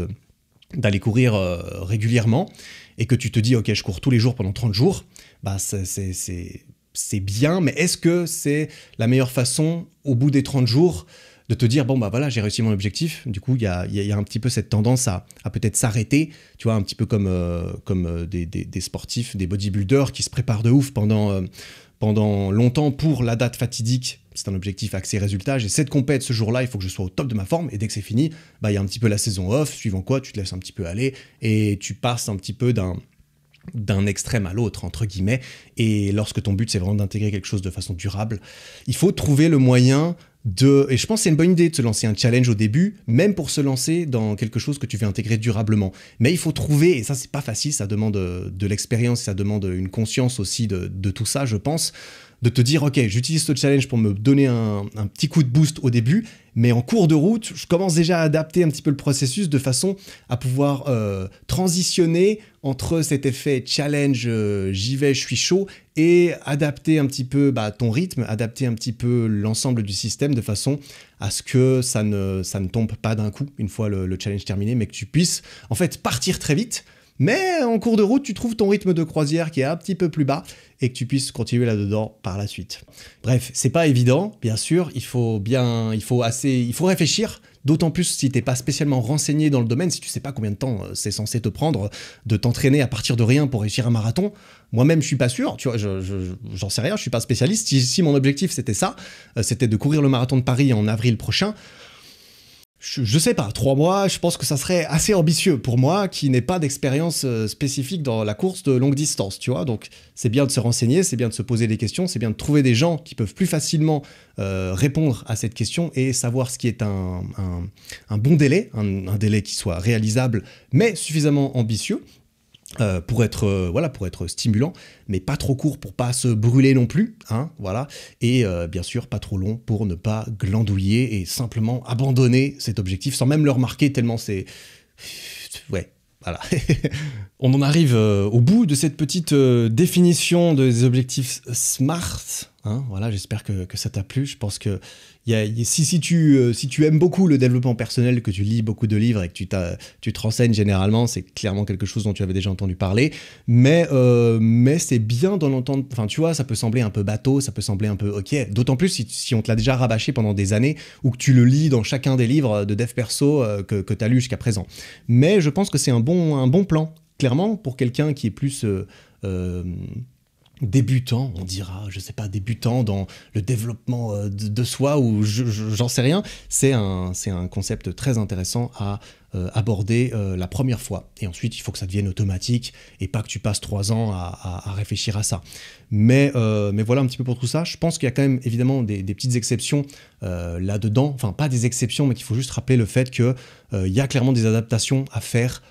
d'aller courir régulièrement et que tu te dis ok je cours tous les jours pendant 30 jours, bah c'est bien, mais est-ce que c'est la meilleure façon au bout des 30 jours de te dire bon bah voilà j'ai réussi mon objectif? Du coup il y a un petit peu cette tendance à peut-être s'arrêter, tu vois, un petit peu comme des sportifs, des bodybuilders qui se préparent de ouf pendant longtemps pour la date fatidique. C'est un objectif axé résultat. J'ai cette compète ce jour-là, il faut que je sois au top de ma forme. Et dès que c'est fini, bah, il y a un petit peu la saison off, suivant quoi, tu te laisses un petit peu aller et tu passes un petit peu d'un extrême à l'autre, entre guillemets. Et lorsque ton but, c'est vraiment d'intégrer quelque chose de façon durable, il faut trouver le moyen et je pense que c'est une bonne idée de se lancer un challenge au début, même pour se lancer dans quelque chose que tu veux intégrer durablement. Mais il faut trouver, et ça c'est pas facile, ça demande de l'expérience, ça demande une conscience aussi de tout ça, je pense, de te dire ok j'utilise ce challenge pour me donner un petit coup de boost au début, mais en cours de route je commence déjà à adapter un petit peu le processus de façon à pouvoir transitionner entre cet effet challenge j'y vais je suis chaud et adapter un petit peu ton rythme, adapter un petit peu l'ensemble du système de façon à ce que ça ne tombe pas d'un coup une fois le challenge terminé, mais que tu puisses en fait partir très vite. Mais en cours de route, tu trouves ton rythme de croisière qui est un petit peu plus bas et que tu puisses continuer là-dedans par la suite. Bref, c'est pas évident, bien sûr. Il faut réfléchir. D'autant plus si t'es pas spécialement renseigné dans le domaine, si tu sais pas combien de temps c'est censé te prendre de t'entraîner à partir de rien pour réussir un marathon. Moi-même, je suis pas sûr. Tu vois, j'en sais rien. Je suis pas spécialiste. Si mon objectif c'était ça, c'était de courir le marathon de Paris en avril prochain. Je sais pas, 3 mois, je pense que ça serait assez ambitieux pour moi qui n'ai pas d'expérience spécifique dans la course de longue distance, tu vois. Donc c'est bien de se renseigner, c'est bien de se poser des questions, c'est bien de trouver des gens qui peuvent plus facilement répondre à cette question et savoir ce qui est un bon délai, un délai qui soit réalisable mais suffisamment ambitieux. Pour être stimulant, mais pas trop court pour pas se brûler non plus, hein, voilà. Et bien sûr, pas trop long pour ne pas glandouiller et simplement abandonner cet objectif sans même le remarquer tellement c'est... Ouais, voilà. On en arrive au bout de cette petite définition des objectifs SMART. Hein, voilà, j'espère que ça t'a plu. Je pense que si tu aimes beaucoup le développement personnel, que tu lis beaucoup de livres et que tu te renseignes généralement, c'est clairement quelque chose dont tu avais déjà entendu parler. Mais c'est bien d'en entendre. Enfin, tu vois, ça peut sembler un peu bateau, ça peut sembler un peu ok. D'autant plus si on te l'a déjà rabâché pendant des années ou que tu le lis dans chacun des livres de dev perso que tu as lu jusqu'à présent. Mais je pense que c'est un bon plan, clairement, pour quelqu'un qui est plus débutant, on dira, je sais pas, débutant dans le développement de soi ou j'en sais rien. C'est un concept très intéressant à aborder la première fois. Et ensuite, il faut que ça devienne automatique et pas que tu passes 3 ans à réfléchir à ça. Mais voilà un petit peu pour tout ça. Je pense qu'il y a quand même évidemment des petites exceptions là-dedans. Enfin, pas des exceptions, mais qu'il faut juste rappeler le fait qu'il y a clairement des adaptations à faire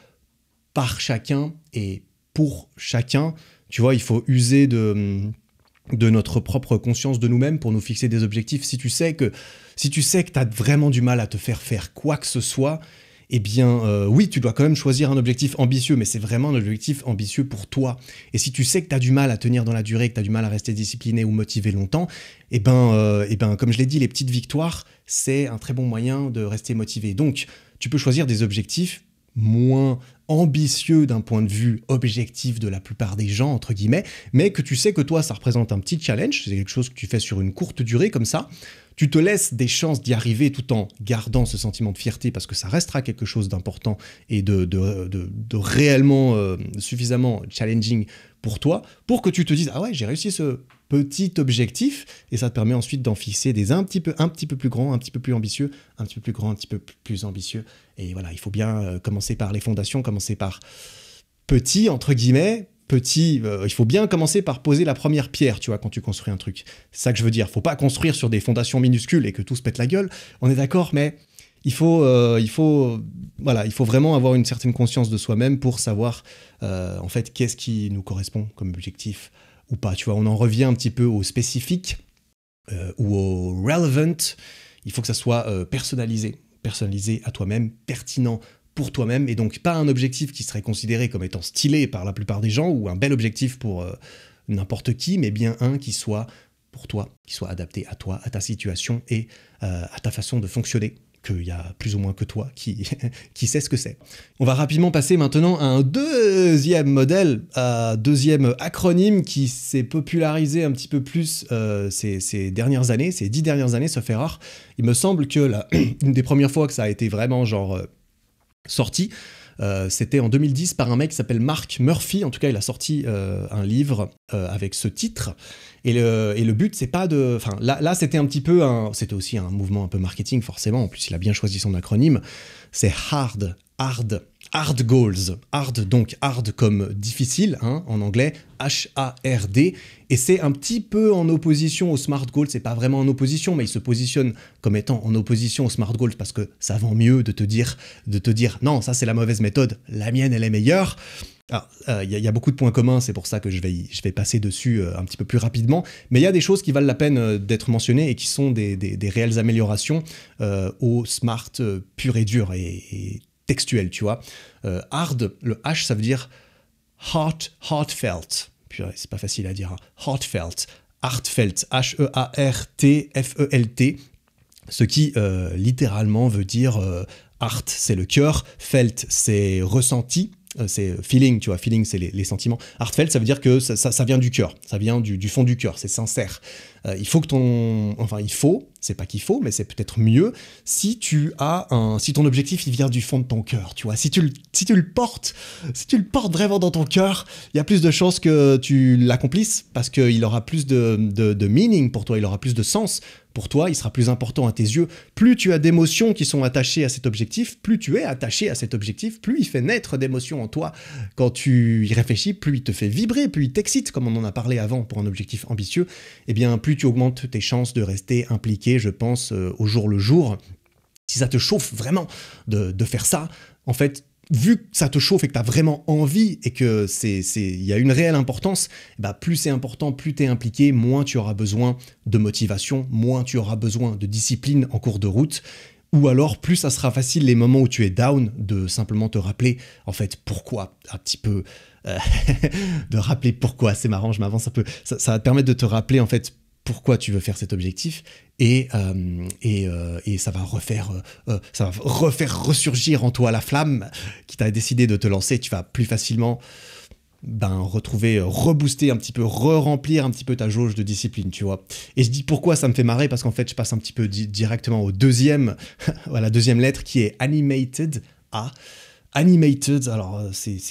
par chacun et pour chacun. Tu vois, il faut user de notre propre conscience de nous-mêmes pour nous fixer des objectifs. Si tu sais que tu as vraiment du mal à te faire quoi que ce soit, eh bien, oui, tu dois quand même choisir un objectif ambitieux, mais c'est vraiment un objectif ambitieux pour toi. Et si tu sais que tu as du mal à tenir dans la durée, que tu as du mal à rester discipliné ou motivé longtemps, eh ben, comme je l'ai dit, les petites victoires, c'est un très bon moyen de rester motivé. Donc, tu peux choisir des objectifs moins ambitieux d'un point de vue objectif de la plupart des gens, entre guillemets, mais que tu sais que toi, ça représente un petit challenge, c'est quelque chose que tu fais sur une courte durée, comme ça, tu te laisses des chances d'y arriver tout en gardant ce sentiment de fierté, parce que ça restera quelque chose d'important et de réellement suffisamment challenging pour toi, pour que tu te dises « Ah ouais, j'ai réussi ce petit objectif », et ça te permet ensuite d'en fixer des un petit peu plus grands, un petit peu plus ambitieux, un petit peu plus grand, un petit peu plus ambitieux. Et voilà, il faut bien commencer par les fondations, commencer par petit, entre guillemets, il faut bien commencer par poser la première pierre, tu vois, quand tu construis un truc. C'est ça que je veux dire. Faut pas construire sur des fondations minuscules et que tout se pète la gueule. On est d'accord, mais il faut vraiment avoir une certaine conscience de soi-même pour savoir, en fait, qu'est-ce qui nous correspond comme objectif ou pas. Tu vois, on en revient un petit peu au spécifique ou au relevant. Il faut que ça soit personnalisé à toi-même, pertinent pour toi-même, et donc pas un objectif qui serait considéré comme étant stylé par la plupart des gens, ou un bel objectif pour n'importe qui, mais bien un qui soit pour toi, qui soit adapté à toi, à ta situation et à ta façon de fonctionner, qu'il y a plus ou moins que toi qui, qui sait ce que c'est. On va rapidement passer maintenant à un deuxième modèle, un deuxième acronyme qui s'est popularisé un petit peu plus ces dernières années, ces 10 dernières années, ça fait rare. Il me semble que une des premières fois que ça a été vraiment sorti, c'était en 2010 par un mec qui s'appelle Mark Murphy. En tout cas, il a sorti un livre avec ce titre. Et le but, c'est pas de... Enfin, là c'était un petit peu c'était aussi un mouvement un peu marketing, forcément. En plus, il a bien choisi son acronyme. C'est hard goals. Hard comme difficile, hein, en anglais, H-A-R-D. Et c'est un petit peu en opposition au smart goals. C'est pas vraiment en opposition, mais il se positionne comme étant en opposition au smart goals parce que ça vend mieux de te dire non, ça c'est la mauvaise méthode, la mienne elle est meilleure. Il y a beaucoup de points communs, c'est pour ça que je vais passer dessus un petit peu plus rapidement, mais il y a des choses qui valent la peine d'être mentionnées et qui sont des réelles améliorations au smart pur et dur et textuel, tu vois. Hard, le H, ça veut dire heartfelt. Purée, c'est pas facile à dire. Hein. Heartfelt, H-E-A-R-T-F-E-L-T, ce qui littéralement veut dire heart, c'est le cœur, felt, c'est ressenti. C'est feeling, tu vois, feeling c'est les sentiments. Heartfelt, ça veut dire que ça vient du cœur, ça vient du fond du cœur, c'est sincère. Il faut que c'est pas qu'il faut, mais c'est peut-être mieux si si ton objectif il vient du fond de ton cœur, tu vois. Si tu le portes vraiment dans ton cœur, il y a plus de chances que tu l'accomplisses parce qu'il aura plus de meaning pour toi, il aura plus de sens pour toi, il sera plus important à tes yeux. Plus tu as d'émotions qui sont attachées à cet objectif, plus tu es attaché à cet objectif, plus il fait naître d'émotions en toi. Quand tu y réfléchis, plus il te fait vibrer, plus il t'excite, comme on en a parlé avant pour un objectif ambitieux, et bien plus tu augmentes tes chances de rester impliqué, je pense, au jour le jour. Si ça te chauffe vraiment de faire ça, en fait, vu que ça te chauffe et que tu as vraiment envie et que il y a une réelle importance, bah plus c'est important, plus tu es impliqué, moins tu auras besoin de motivation, moins tu auras besoin de discipline en cours de route, ou alors plus ça sera facile les moments où tu es down de simplement te rappeler en fait pourquoi, un petit peu de rappeler pourquoi, c'est marrant, je m'avance un peu, ça va te permettre de te rappeler en fait pourquoi tu veux faire cet objectif et ça va refaire ressurgir en toi la flamme qui t'a décidé de te lancer. Tu vas plus facilement rebooster un petit peu, re-remplir un petit peu ta jauge de discipline, tu vois. Et je dis pourquoi ça me fait marrer, parce qu'en fait je passe un petit peu directement au deuxième, à la deuxième lettre qui est animated, A. Animated, alors c'est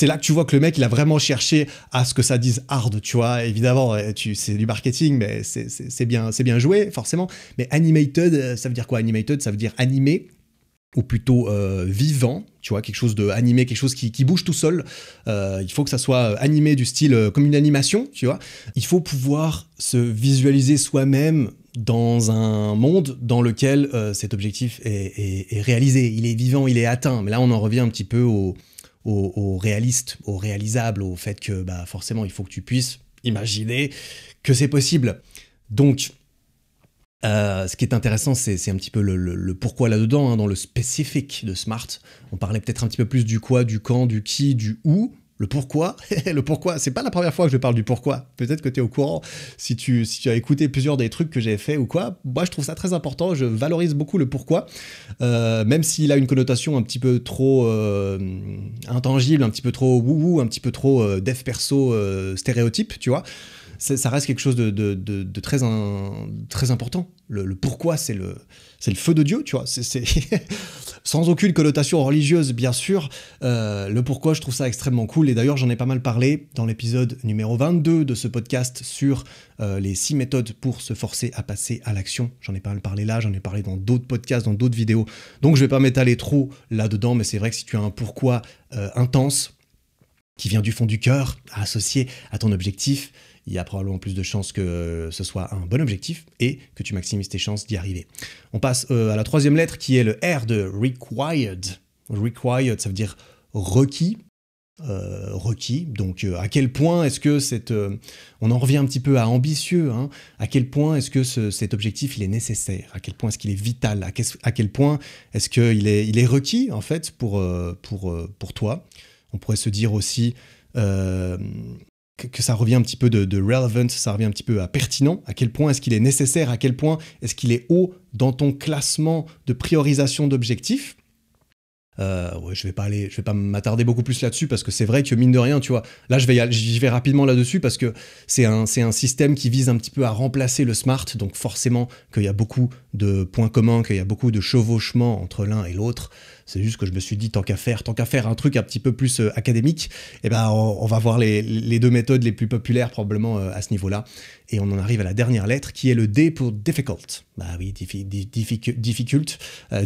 là que tu vois que le mec il a vraiment cherché à ce que ça dise hard, tu vois. Évidemment, c'est du marketing, mais c'est bien joué forcément. Mais animated, ça veut dire quoi? Animated, ça veut dire animé, ou plutôt vivant, tu vois, quelque chose de animé, quelque chose qui bouge tout seul. Il faut que ça soit animé du style comme une animation, tu vois. Il faut pouvoir se visualiser soi-même dans un monde dans lequel cet objectif est réalisé, il est vivant, il est atteint. Mais là, on en revient un petit peu au réaliste, au réalisable, au fait que forcément, il faut que tu puisses imaginer que c'est possible. Donc, ce qui est intéressant, c'est un petit peu le pourquoi là-dedans, hein, dans le spécifique de Smart. On parlait peut-être un petit peu plus du quoi, du quand, du qui, du où. Le pourquoi, c'est pas la première fois que je parle du pourquoi. Peut-être que tu es au courant si tu as écouté plusieurs des trucs que j'ai fait ou quoi. Moi, je trouve ça très important. Je valorise beaucoup le pourquoi, même s'il a une connotation un petit peu trop intangible, un petit peu trop wouhou, un petit peu trop dev perso stéréotype, tu vois. Ça reste quelque chose de très important. Le pourquoi, c'est le feu de Dieu, tu vois. C'est sans aucune connotation religieuse, bien sûr. Le pourquoi, je trouve ça extrêmement cool. Et d'ailleurs, j'en ai pas mal parlé dans l'épisode numéro 22 de ce podcast sur les 6 méthodes pour se forcer à passer à l'action. J'en ai pas mal parlé là, j'en ai parlé dans d'autres podcasts, dans d'autres vidéos. Donc, je vais pas m'étaler trop là-dedans, mais c'est vrai que si tu as un pourquoi intense, qui vient du fond du cœur, associé à ton objectif, il y a probablement plus de chances que ce soit un bon objectif et que tu maximises tes chances d'y arriver. On passe à la troisième lettre qui est le R de required. Required, ça veut dire requis. Donc à quel point est-ce que on en revient un petit peu à ambitieux, hein, à quel point est-ce que cet objectif il est nécessaire, à quel point est-ce qu'il est vital, à quel point est-ce qu'il est requis en fait pour toi. On pourrait se dire aussi que ça revient un petit peu de relevant, ça revient un petit peu à pertinent, à quel point est-ce qu'il est nécessaire, à quel point est-ce qu'il est haut dans ton classement de priorisation d'objectifs. Ouais, je vais pas m'attarder beaucoup plus là-dessus parce que c'est vrai que mine de rien, tu vois, là j'y vais rapidement là-dessus parce que c'est un système qui vise un petit peu à remplacer le smart, donc forcément qu'il y a beaucoup de points communs, qu'il y a beaucoup de chevauchements entre l'un et l'autre. C'est juste que je me suis dit tant qu'à faire un truc un petit peu plus académique, et ben on va voir les deux méthodes les plus populaires probablement à ce niveau-là. Et on en arrive à la dernière lettre qui est le D pour difficult. Bah oui,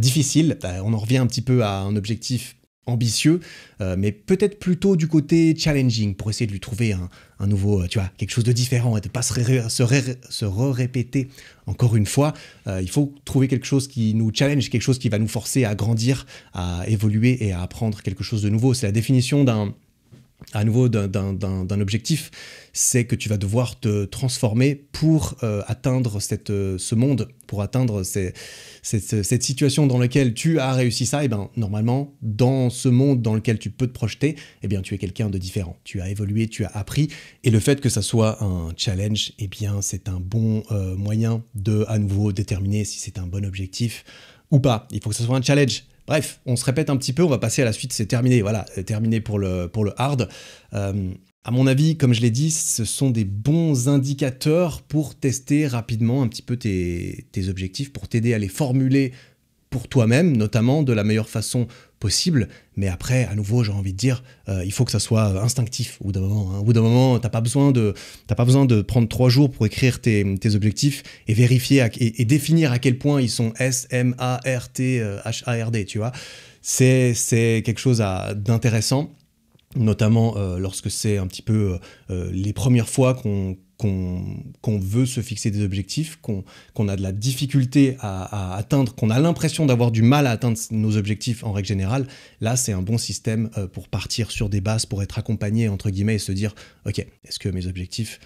difficile. On en revient un petit peu à un objectif ambitieux, mais peut-être plutôt du côté challenging pour essayer de lui trouver un nouveau, tu vois, quelque chose de différent et de pas se répéter encore une fois. Il faut trouver quelque chose qui nous challenge, quelque chose qui va nous forcer à grandir, à évoluer et à apprendre quelque chose de nouveau. C'est la définition d'un objectif, c'est que tu vas devoir te transformer pour atteindre ce monde, pour atteindre cette situation dans laquelle tu as réussi ça. Et bien normalement, dans ce monde dans lequel tu peux te projeter, eh bien tu es quelqu'un de différent. Tu as évolué, tu as appris, et le fait que ça soit un challenge, eh bien c'est un bon moyen de à nouveau déterminer si c'est un bon objectif ou pas. Il faut que ça soit un challenge. Bref, on se répète un petit peu, on va passer à la suite, c'est terminé, voilà, terminé pour le hard. À mon avis, comme je l'ai dit, ce sont des bons indicateurs pour tester rapidement un petit peu tes objectifs, pour t'aider à les formuler pour toi-même, notamment de la meilleure façon possible. Mais après, à nouveau, j'ai envie de dire, il faut que ça soit instinctif au bout d'un moment. Hein. Au bout d'un moment, t'as pas besoin de prendre 3 jours pour écrire tes objectifs et vérifier et définir à quel point ils sont S, M, A, R, T, H, A, R, D, tu vois. C'est quelque chose d'intéressant, notamment lorsque c'est un petit peu les premières fois qu'on veut se fixer des objectifs, qu'on a de la difficulté à atteindre, qu'on a l'impression d'avoir du mal à atteindre nos objectifs en règle générale. Là, c'est un bon système pour partir sur des bases, pour être accompagné, entre guillemets, et se dire, ok, est-ce que mes objectifs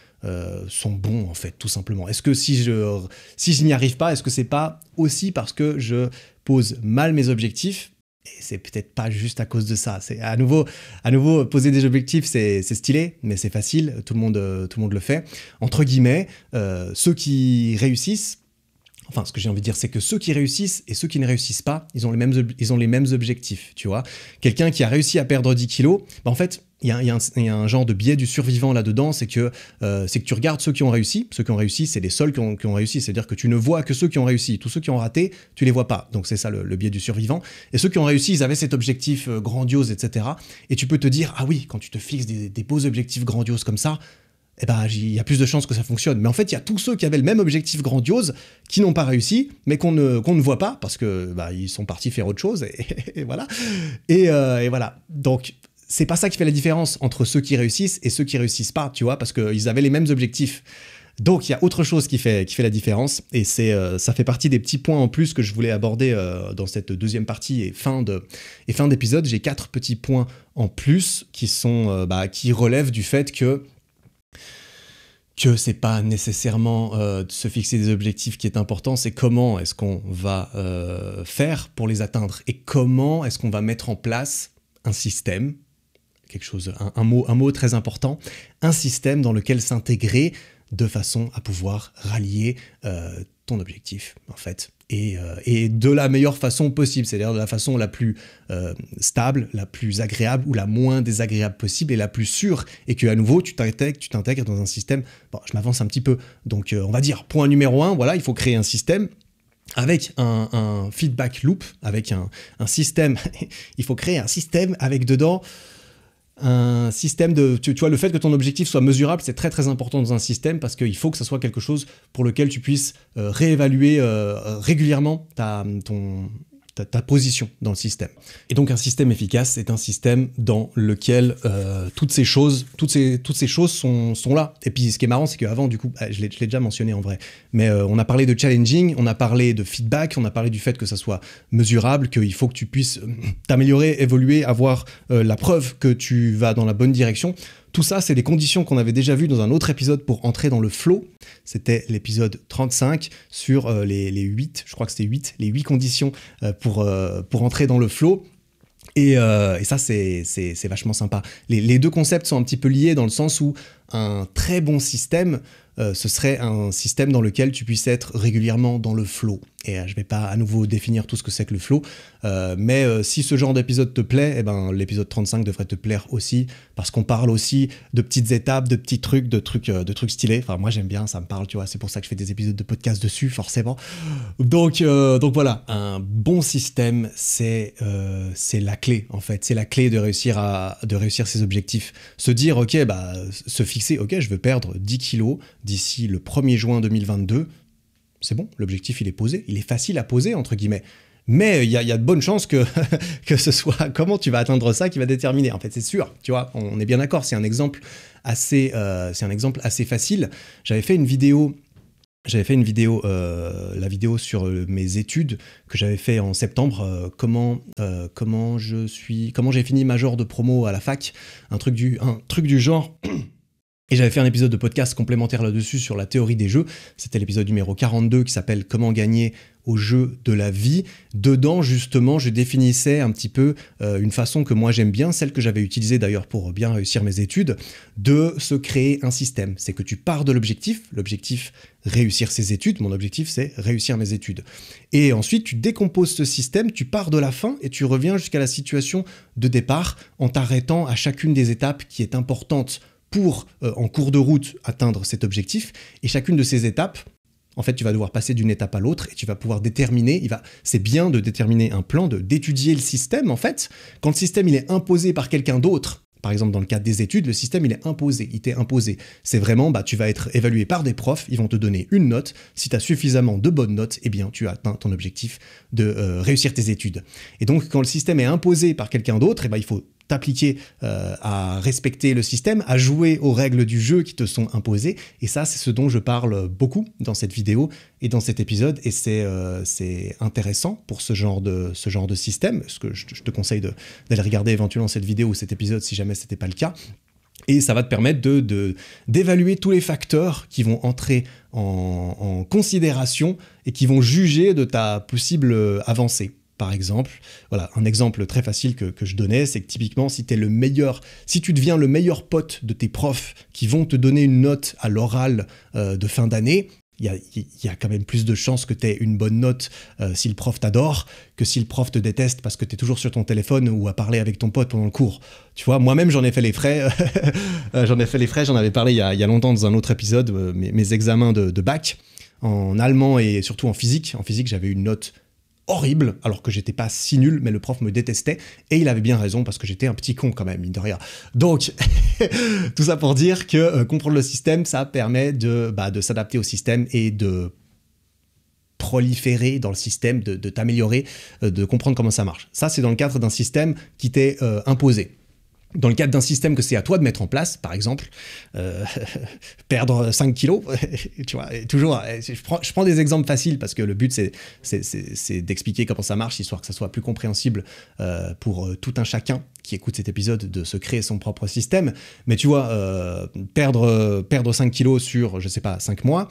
sont bons, en fait, tout simplement? Est-ce que si je n'y arrive pas, est-ce que c'est pas aussi parce que je pose mal mes objectifs? Et c'est peut-être pas juste à cause de ça. C'est à nouveau poser des objectifs, c'est stylé, mais c'est facile. Tout le monde le fait. Entre guillemets, ceux qui réussissent. Enfin, ce que j'ai envie de dire, c'est que ceux qui réussissent et ceux qui ne réussissent pas, ils ont les mêmes objectifs, tu vois. Quelqu'un qui a réussi à perdre 10 kilos, bah en fait, il y a un genre de biais du survivant là-dedans, c'est que tu regardes ceux qui ont réussi. Ceux qui ont réussi, c'est les seuls qui ont réussi. C'est-à-dire que tu ne vois que ceux qui ont réussi. Tous ceux qui ont raté, tu les vois pas. Donc c'est ça le biais du survivant. Et ceux qui ont réussi, ils avaient cet objectif grandiose, etc. Et tu peux te dire, ah oui, quand tu te fixes des beaux objectifs grandioses comme ça, eh ben, il y a plus de chances que ça fonctionne. Mais en fait, il y a tous ceux qui avaient le même objectif grandiose, qui n'ont pas réussi, mais qu'on ne voit pas, parce que ils sont partis faire autre chose, et voilà. Et voilà. Donc, c'est pas ça qui fait la différence entre ceux qui réussissent et ceux qui réussissent pas, tu vois, parce qu'ils avaient les mêmes objectifs. Donc, il y a autre chose qui fait la différence, et ça fait partie des petits points en plus que je voulais aborder dans cette deuxième partie et fin d'épisode. J'ai 4 petits points en plus qui relèvent du fait que c'est pas nécessairement se fixer des objectifs qui est important, c'est comment est-ce qu'on va faire pour les atteindre et comment est-ce qu'on va mettre en place un système, un mot très important, un système dans lequel s'intégrer de façon à pouvoir rallier ton objectif, en fait. Et de la meilleure façon possible, c'est-à-dire de la façon la plus stable, la plus agréable ou la moins désagréable possible et la plus sûre, et que à nouveau tu t'intègres dans un système. Bon, je m'avance un petit peu, donc on va dire point numéro 1, voilà, il faut créer un système avec un feedback loop, avec un système. Il faut créer un système avec dedans un système tu vois, le fait que ton objectif soit mesurable, c'est très très important dans un système, parce qu'il faut que ça soit quelque chose pour lequel tu puisses réévaluer régulièrement ta position dans le système. Et donc un système efficace, c'est un système dans lequel toutes ces choses sont là. Et puis ce qui est marrant, c'est qu'avant, du coup, je l'ai déjà mentionné en vrai, mais on a parlé de challenging, on a parlé de feedback, on a parlé du fait que ça soit mesurable, qu'il faut que tu puisses t'améliorer, évoluer, avoir la preuve que tu vas dans la bonne direction. Tout ça, c'est des conditions qu'on avait déjà vues dans un autre épisode pour entrer dans le flow. C'était l'épisode 35 sur les 8, je crois que c'était 8, les 8 conditions pour entrer dans le flow. Et ça, c'est vachement sympa. Les deux concepts sont un petit peu liés dans le sens où un très bon système, ce serait un système dans lequel tu puisses être régulièrement dans le flow. Et je vais pas à nouveau définir tout ce que c'est que le flow, mais si ce genre d'épisode te plaît, eh ben, l'épisode 35 devrait te plaire aussi, parce qu'on parle aussi de petites étapes, de petits trucs, de trucs stylés. Enfin, moi j'aime bien, ça me parle, tu vois, c'est pour ça que je fais des épisodes de podcast dessus, forcément. Donc voilà, un bon système, c'est la clé, en fait. C'est la clé de réussir ses objectifs. Se dire, ok, bah, se fixer, ok, je veux perdre 10 kilos d'ici le 1er juin 2022. C'est bon, l'objectif il est posé, il est facile à poser entre guillemets. Mais il y a de bonnes chances que, que ce soit comment tu vas atteindre ça qui va déterminer. En fait, c'est sûr, tu vois, on est bien d'accord, c'est un exemple assez facile. J'avais fait une vidéo, la vidéo sur mes études que j'avais fait en septembre, comment j'ai fini major de promo à la fac, un truc du genre. Et j'avais fait un épisode de podcast complémentaire là-dessus sur la théorie des jeux. C'était l'épisode numéro 42 qui s'appelle « Comment gagner au jeu de la vie ». Dedans, justement, je définissais un petit peu une façon que moi j'aime bien, celle que j'avais utilisée d'ailleurs pour bien réussir mes études, de se créer un système. C'est que tu pars de l'objectif, réussir ses études, mon objectif c'est réussir mes études. Et ensuite, tu décomposes ce système, tu pars de la fin et tu reviens jusqu'à la situation de départ en t'arrêtant à chacune des étapes qui est importante pour, en cours de route, atteindre cet objectif. Et chacune de ces étapes, en fait, tu vas devoir passer d'une étape à l'autre et tu vas pouvoir déterminer, c'est bien de déterminer un plan, d'étudier le système, en fait. Quand le système, il est imposé par quelqu'un d'autre, par exemple, dans le cadre des études, le système, il est imposé, il t'est imposé. C'est vraiment, tu vas être évalué par des profs, ils vont te donner une note. Si tu as suffisamment de bonnes notes, eh bien, tu as atteint ton objectif de réussir tes études. Et donc, quand le système est imposé par quelqu'un d'autre, eh ben, il faut t'appliquer à respecter le système, à jouer aux règles du jeu qui te sont imposées. Et ça, c'est ce dont je parle beaucoup dans cette vidéo et dans cet épisode. Et c'est intéressant pour ce genre de système. Parce que je te conseille d'aller regarder éventuellement cette vidéo ou cet épisode si jamais ce n'était pas le cas. Et ça va te permettre d'évaluer tous les facteurs qui vont entrer en considération et qui vont juger de ta possible avancée. Par exemple, voilà, un exemple très facile que je donnais, c'est que typiquement, si tu deviens le meilleur pote de tes profs qui vont te donner une note à l'oral de fin d'année, il y a quand même plus de chances que tu aies une bonne note si le prof t'adore que si le prof te déteste parce que tu es toujours sur ton téléphone ou à parler avec ton pote pendant le cours. Tu vois, moi-même, j'en ai fait les frais. J'en avais parlé il y a longtemps dans un autre épisode, mes examens de bac en allemand et surtout en physique. En physique, j'avais une note horrible, alors que j'étais pas si nul, mais le prof me détestait, et il avait bien raison, parce que j'étais un petit con quand même, mine de rien. Donc, tout ça pour dire que comprendre le système, ça permet de s'adapter au système et de proliférer dans le système, de t'améliorer, de comprendre comment ça marche. Ça, c'est dans le cadre d'un système qui t'est imposé. Dans le cadre d'un système que c'est à toi de mettre en place, par exemple, perdre 5 kilos, tu vois, toujours, je prends des exemples faciles parce que le but c'est d'expliquer comment ça marche, histoire que ça soit plus compréhensible pour tout un chacun qui écoute cet épisode, de se créer son propre système. Mais tu vois, perdre 5 kilos sur, je sais pas, 5 mois,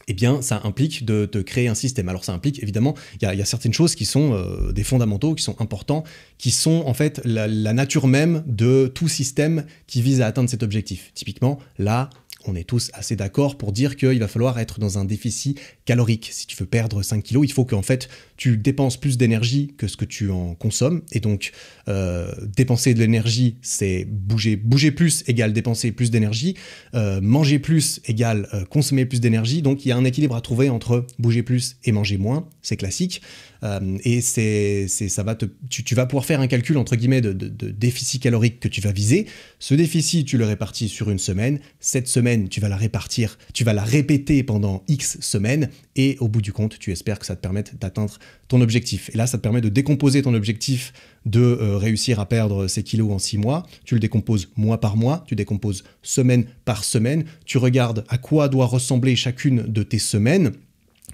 eh bien, ça implique de te créer un système. Alors, ça implique, évidemment, il y a certaines choses qui sont des fondamentaux, qui sont importants, qui sont, en fait, la nature même de tout système qui vise à atteindre cet objectif. Typiquement, là, on est tous assez d'accord pour dire qu'il va falloir être dans un déficit calorique. Si tu veux perdre 5 kilos, il faut qu'en fait, tu dépenses plus d'énergie que ce que tu en consommes. Et donc, dépenser de l'énergie, c'est bouger plus égale dépenser plus d'énergie. Manger plus égale consommer plus d'énergie. Donc, il y a un équilibre à trouver entre bouger plus et manger moins. C'est classique. Et tu vas pouvoir faire un calcul entre guillemets de déficit calorique que tu vas viser. Ce déficit, tu le répartis sur une semaine. Cette semaine, tu vas la répéter pendant X semaines. Et au bout du compte, tu espères que ça te permette d'atteindre ton objectif. Et là, ça te permet de décomposer ton objectif de réussir à perdre ces kilos en 6 mois. Tu le décomposes mois par mois, tu décomposes semaine par semaine. Tu regardes à quoi doit ressembler chacune de tes semaines.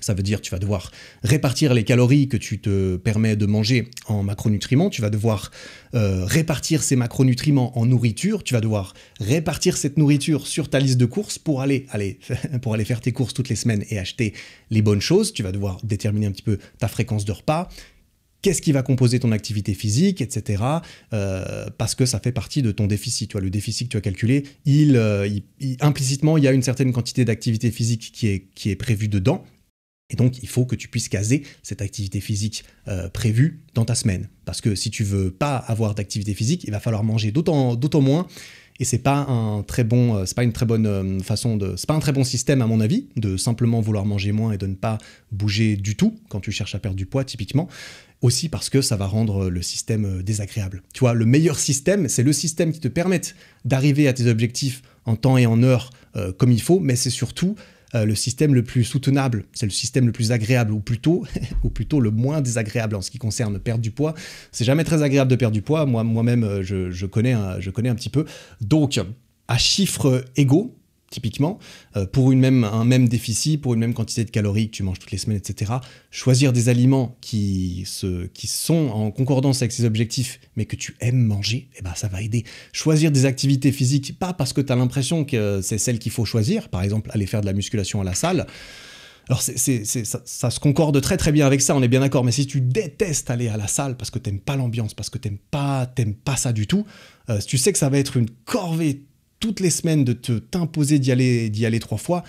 Ça veut dire que tu vas devoir répartir les calories que tu te permets de manger en macronutriments. Tu vas devoir répartir ces macronutriments en nourriture. Tu vas devoir répartir cette nourriture sur ta liste de courses pour aller faire tes courses toutes les semaines et acheter les bonnes choses. Tu vas devoir déterminer un petit peu ta fréquence de repas. qu'est-ce qui va composer ton activité physique, etc. Parce que ça fait partie de ton déficit. Tu vois, le déficit que tu as calculé, implicitement, il y a une certaine quantité d'activité physique qui est prévue dedans. Et donc, il faut que tu puisses caser cette activité physique prévue dans ta semaine. Parce que si tu veux pas avoir d'activité physique, il va falloir manger d'autant moins. Et c'est pas une très bonne c'est pas un très bon système à mon avis, de simplement vouloir manger moins et de ne pas bouger du tout quand tu cherches à perdre du poids typiquement. Aussi parce que ça va rendre le système désagréable. Tu vois, le meilleur système, c'est le système qui te permette d'arriver à tes objectifs en temps et en heure comme il faut, mais c'est surtout le système le plus soutenable, c'est le système le plus agréable, ou plutôt le moins désagréable en ce qui concerne perdre du poids. C'est jamais très agréable de perdre du poids, moi-même je connais un petit peu. Donc, à chiffres égaux, typiquement, pour un même déficit, pour une même quantité de calories que tu manges toutes les semaines, etc., choisir des aliments qui sont en concordance avec ces objectifs, mais que tu aimes manger, eh ben, ça va aider. Choisir des activités physiques, pas parce que tu as l'impression que c'est celle qu'il faut choisir, par exemple, aller faire de la musculation à la salle. Alors, ça se concorde très très bien avec ça, on est bien d'accord, mais si tu détestes aller à la salle parce que t'aimes pas l'ambiance, parce que t'aimes pas ça du tout, si tu sais que ça va être une corvée toutes les semaines de t'imposer d'y aller 3 fois,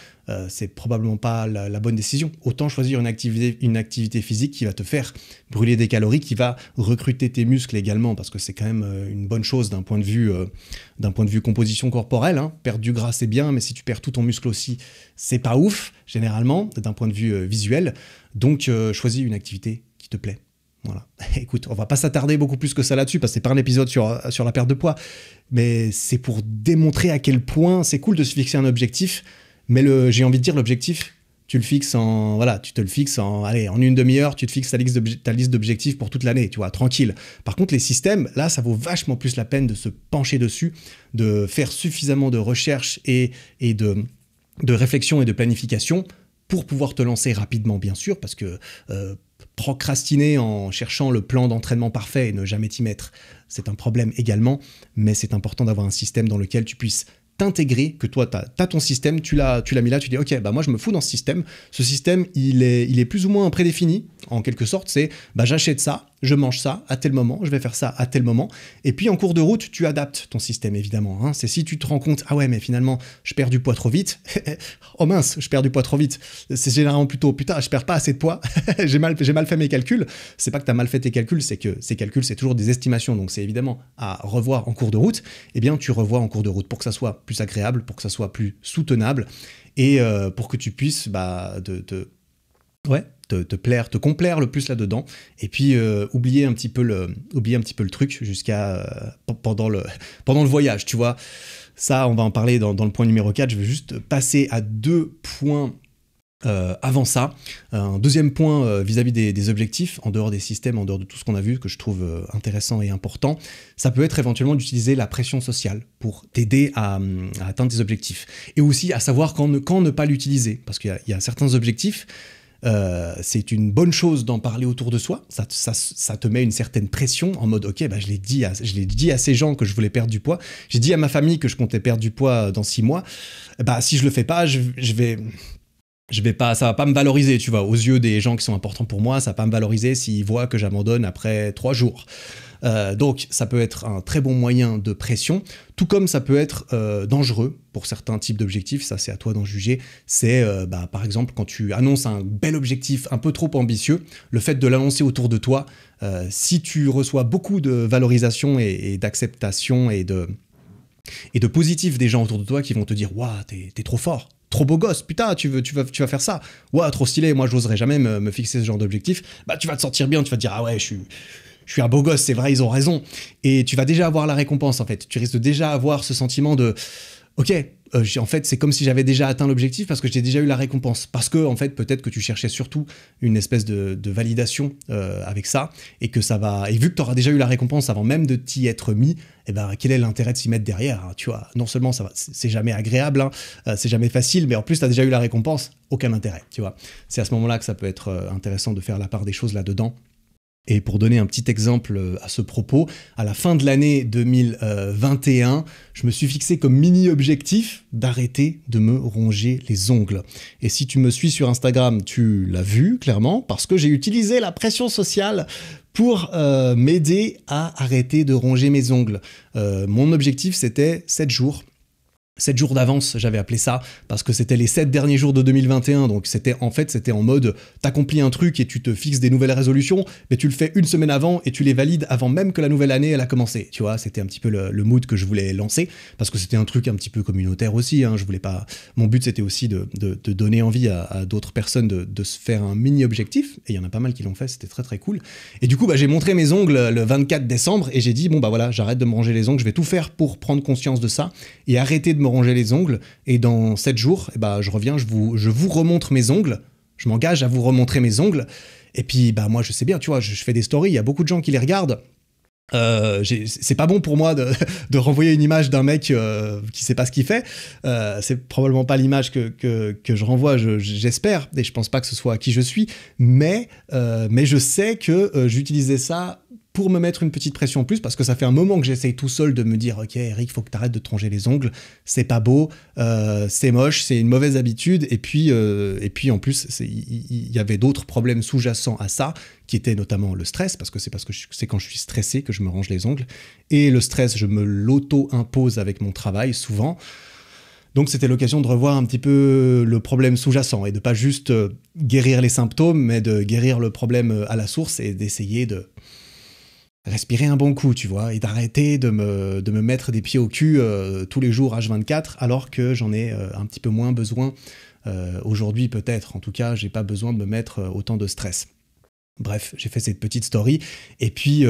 c'est probablement pas la bonne décision. Autant choisir une activité physique qui va te faire brûler des calories, qui va recruter tes muscles également, parce que c'est quand même une bonne chose d'un point de vue composition corporelle. Hein. Perdre du gras, c'est bien, mais si tu perds tout ton muscle aussi, c'est pas ouf, généralement, d'un point de vue visuel. Donc, choisis une activité qui te plaît. Voilà. Écoute, on va pas s'attarder beaucoup plus que ça là-dessus, parce que c'est pas un épisode sur la perte de poids, mais c'est pour démontrer à quel point c'est cool de se fixer un objectif, mais j'ai envie de dire l'objectif, tu te le fixes en une demi-heure, tu te fixes ta liste d'objectifs pour toute l'année, tu vois, tranquille. Par contre, les systèmes, là, ça vaut vachement plus la peine de se pencher dessus, de faire suffisamment de recherche et de réflexion et de planification pour pouvoir te lancer rapidement, bien sûr, parce que procrastiner en cherchant le plan d'entraînement parfait et ne jamais t'y mettre, c'est un problème également, mais c'est important d'avoir un système dans lequel tu puisses t'intégrer, que toi, t'as ton système, tu l'as mis là, tu dis, ok, bah moi je me fous dans ce système, il est plus ou moins prédéfini, en quelque sorte, c'est, bah j'achète ça, je mange ça à tel moment, je vais faire ça à tel moment, et puis en cours de route, tu adaptes ton système, évidemment, hein. C'est si tu te rends compte, ah ouais, mais finalement, je perds du poids trop vite, oh mince, je perds du poids trop vite, c'est généralement plutôt, putain, je perds pas assez de poids, j'ai mal fait mes calculs, c'est pas que t'as mal fait tes calculs, c'est que ces calculs, c'est toujours des estimations, donc c'est évidemment à revoir en cours de route, eh bien tu revois en cours de route pour que ça soit plus agréable, pour que ça soit plus soutenable, et pour que tu puisses te plaire, te complaire le plus là-dedans, et puis oublier un petit peu le truc jusqu'à pendant le voyage, tu vois. Ça, on va en parler dans le point numéro 4. Je vais juste passer à 2 points avant ça. Un deuxième point vis-à-vis des objectifs, en dehors des systèmes, en dehors de tout ce qu'on a vu, que je trouve intéressant et important, ça peut être éventuellement d'utiliser la pression sociale pour t'aider à atteindre tes objectifs. Et aussi à savoir quand ne pas l'utiliser, parce qu'il y a certains objectifs, c'est une bonne chose d'en parler autour de soi, ça te met une certaine pression en mode ok, bah je l'ai dit à ces gens que je voulais perdre du poids, j'ai dit à ma famille que je comptais perdre du poids dans 6 mois, bah si je le fais pas, ça va pas me valoriser, tu vois, aux yeux des gens qui sont importants pour moi, ça va pas me valoriser s'ils voient que j'abandonne après 3 jours. Donc ça peut être un très bon moyen de pression, tout comme ça peut être dangereux pour certains types d'objectifs, ça c'est à toi d'en juger. C'est par exemple quand tu annonces un bel objectif un peu trop ambitieux, le fait de l'annoncer autour de toi, si tu reçois beaucoup de valorisation et d'acceptation et de positif des gens autour de toi qui vont te dire « Waouh, t'es trop fort !» Trop beau gosse, putain, tu vas faire ça. Ouah, trop stylé, moi j'oserais jamais me fixer ce genre d'objectif. Bah tu vas te sentir bien, tu vas te dire ah ouais, je suis un beau gosse, c'est vrai, ils ont raison. Et tu vas déjà avoir la récompense en fait. Tu risques de déjà avoir ce sentiment de ok, en fait c'est comme si j'avais déjà atteint l'objectif parce que j'ai déjà eu la récompense. Parce que en fait peut-être que tu cherchais surtout une espèce de validation avec ça et vu que tu auras déjà eu la récompense avant même de t'y être mis, eh ben quel est l'intérêt de s'y mettre derrière, hein, tu vois. Non seulement c'est jamais agréable, hein, c'est jamais facile, mais en plus tu as déjà eu la récompense, aucun intérêt, tu vois. C'est à ce moment-là que ça peut être intéressant de faire la part des choses là-dedans. Et pour donner un petit exemple à ce propos, à la fin de l'année 2021, je me suis fixé comme mini-objectif d'arrêter de me ronger les ongles. Et si tu me suis sur Instagram, tu l'as vu clairement, parce que j'ai utilisé la pression sociale pour m'aider à arrêter de ronger mes ongles. Mon objectif, c'était 7 jours. 7 jours d'avance, j'avais appelé ça, parce que c'était les 7 derniers jours de 2021, donc c'était en mode, t'accomplis un truc et tu te fixes des nouvelles résolutions, mais tu le fais une semaine avant et tu les valides avant même que la nouvelle année elle a commencé, tu vois, c'était un petit peu le mood que je voulais lancer, parce que c'était un truc un petit peu communautaire aussi, hein, je voulais pas, mon but c'était aussi de donner envie à d'autres personnes de se faire un mini-objectif, et il y en a pas mal qui l'ont fait, c'était très très cool, et du coup j'ai montré mes ongles le 24 décembre, et j'ai dit, bon bah voilà, j'arrête de me ronger les ongles, je vais tout faire pour prendre conscience de ça, et arrêter de me ronger les ongles, et dans 7 jours, je reviens, je vous remontre mes ongles, je m'engage à vous remontrer mes ongles, et puis moi je sais bien, tu vois, je fais des stories, il y a beaucoup de gens qui les regardent, c'est pas bon pour moi de renvoyer une image d'un mec qui sait pas ce qu'il fait, c'est probablement pas l'image que je renvoie, j'espère, et je pense pas que ce soit à qui je suis, mais je sais que j'utilisais ça pour me mettre une petite pression en plus, parce que ça fait un moment que j'essaye tout seul de me dire « Ok, Eric, faut que t'arrêtes de te ronger les ongles, c'est pas beau, c'est moche, c'est une mauvaise habitude. » Et puis en plus, il y avait d'autres problèmes sous-jacents à ça, qui étaient notamment le stress, parce que c'est quand je suis stressé que je me ronge les ongles. Et le stress, je me l'auto-impose avec mon travail, souvent. Donc c'était l'occasion de revoir un petit peu le problème sous-jacent, et de pas juste guérir les symptômes, mais de guérir le problème à la source, et d'essayer de respirer un bon coup, tu vois, et d'arrêter de me mettre des pieds au cul tous les jours H24, alors que j'en ai un petit peu moins besoin aujourd'hui peut-être. En tout cas, j'ai pas besoin de me mettre autant de stress. Bref, j'ai fait cette petite story, et puis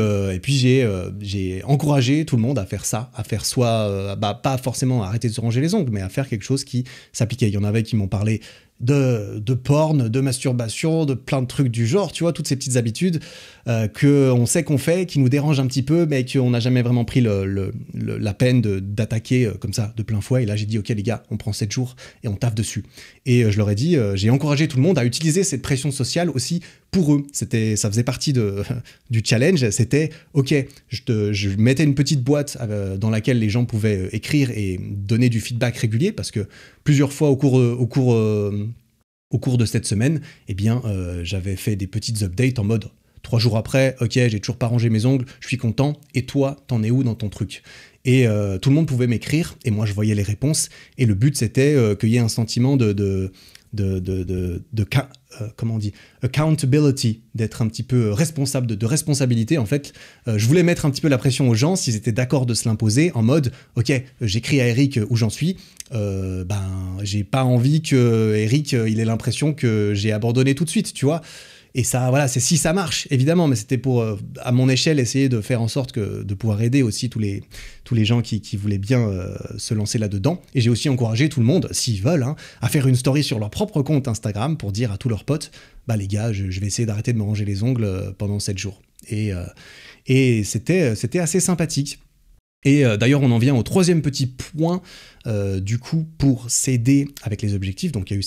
j'ai encouragé tout le monde à faire ça, à faire soit, pas forcément arrêter de se ronger les ongles, mais à faire quelque chose qui s'appliquait. Il y en avait qui m'ont parlé de porn, de masturbation, de plein de trucs du genre, tu vois, toutes ces petites habitudes qu'on sait qu'on fait, qui nous dérangent un petit peu, mais qu'on n'a jamais vraiment pris la peine d'attaquer comme ça, de plein fouet. Et là, j'ai dit, ok les gars, on prend 7 jours et on taffe dessus. Et je leur ai dit, j'ai encouragé tout le monde à utiliser cette pression sociale aussi pour eux. Ça faisait partie du challenge, c'était, ok, je mettais une petite boîte dans laquelle les gens pouvaient écrire et donner du feedback régulier, parce que plusieurs fois au cours de cette semaine, j'avais fait des petites updates en mode 3 jours après, ok, j'ai toujours pas rangé mes ongles, je suis content, et toi, t'en es où dans ton truc? Et tout le monde pouvait m'écrire, et moi je voyais les réponses, et le but c'était qu'il y ait un sentiment comment on dit, accountability, d'être un petit peu responsable, de responsabilité en fait. Je voulais mettre un petit peu la pression aux gens, s'ils étaient d'accord de se l'imposer, en mode, ok, j'écris à Eric où j'en suis, j'ai pas envie que Eric il ait l'impression que j'ai abandonné tout de suite, tu vois. Et ça, voilà, c'est si ça marche, évidemment, mais c'était pour, à mon échelle, essayer de faire en sorte de pouvoir aider aussi tous les gens qui voulaient bien se lancer là-dedans. Et j'ai aussi encouragé tout le monde, s'ils veulent, hein, à faire une story sur leur propre compte Instagram pour dire à tous leurs potes, bah les gars, je vais essayer d'arrêter de me ronger les ongles pendant 7 jours. Et c'était assez sympathique. Et d'ailleurs, on en vient au 3e petit point, du coup, pour s'aider avec les objectifs. Donc, il y a eu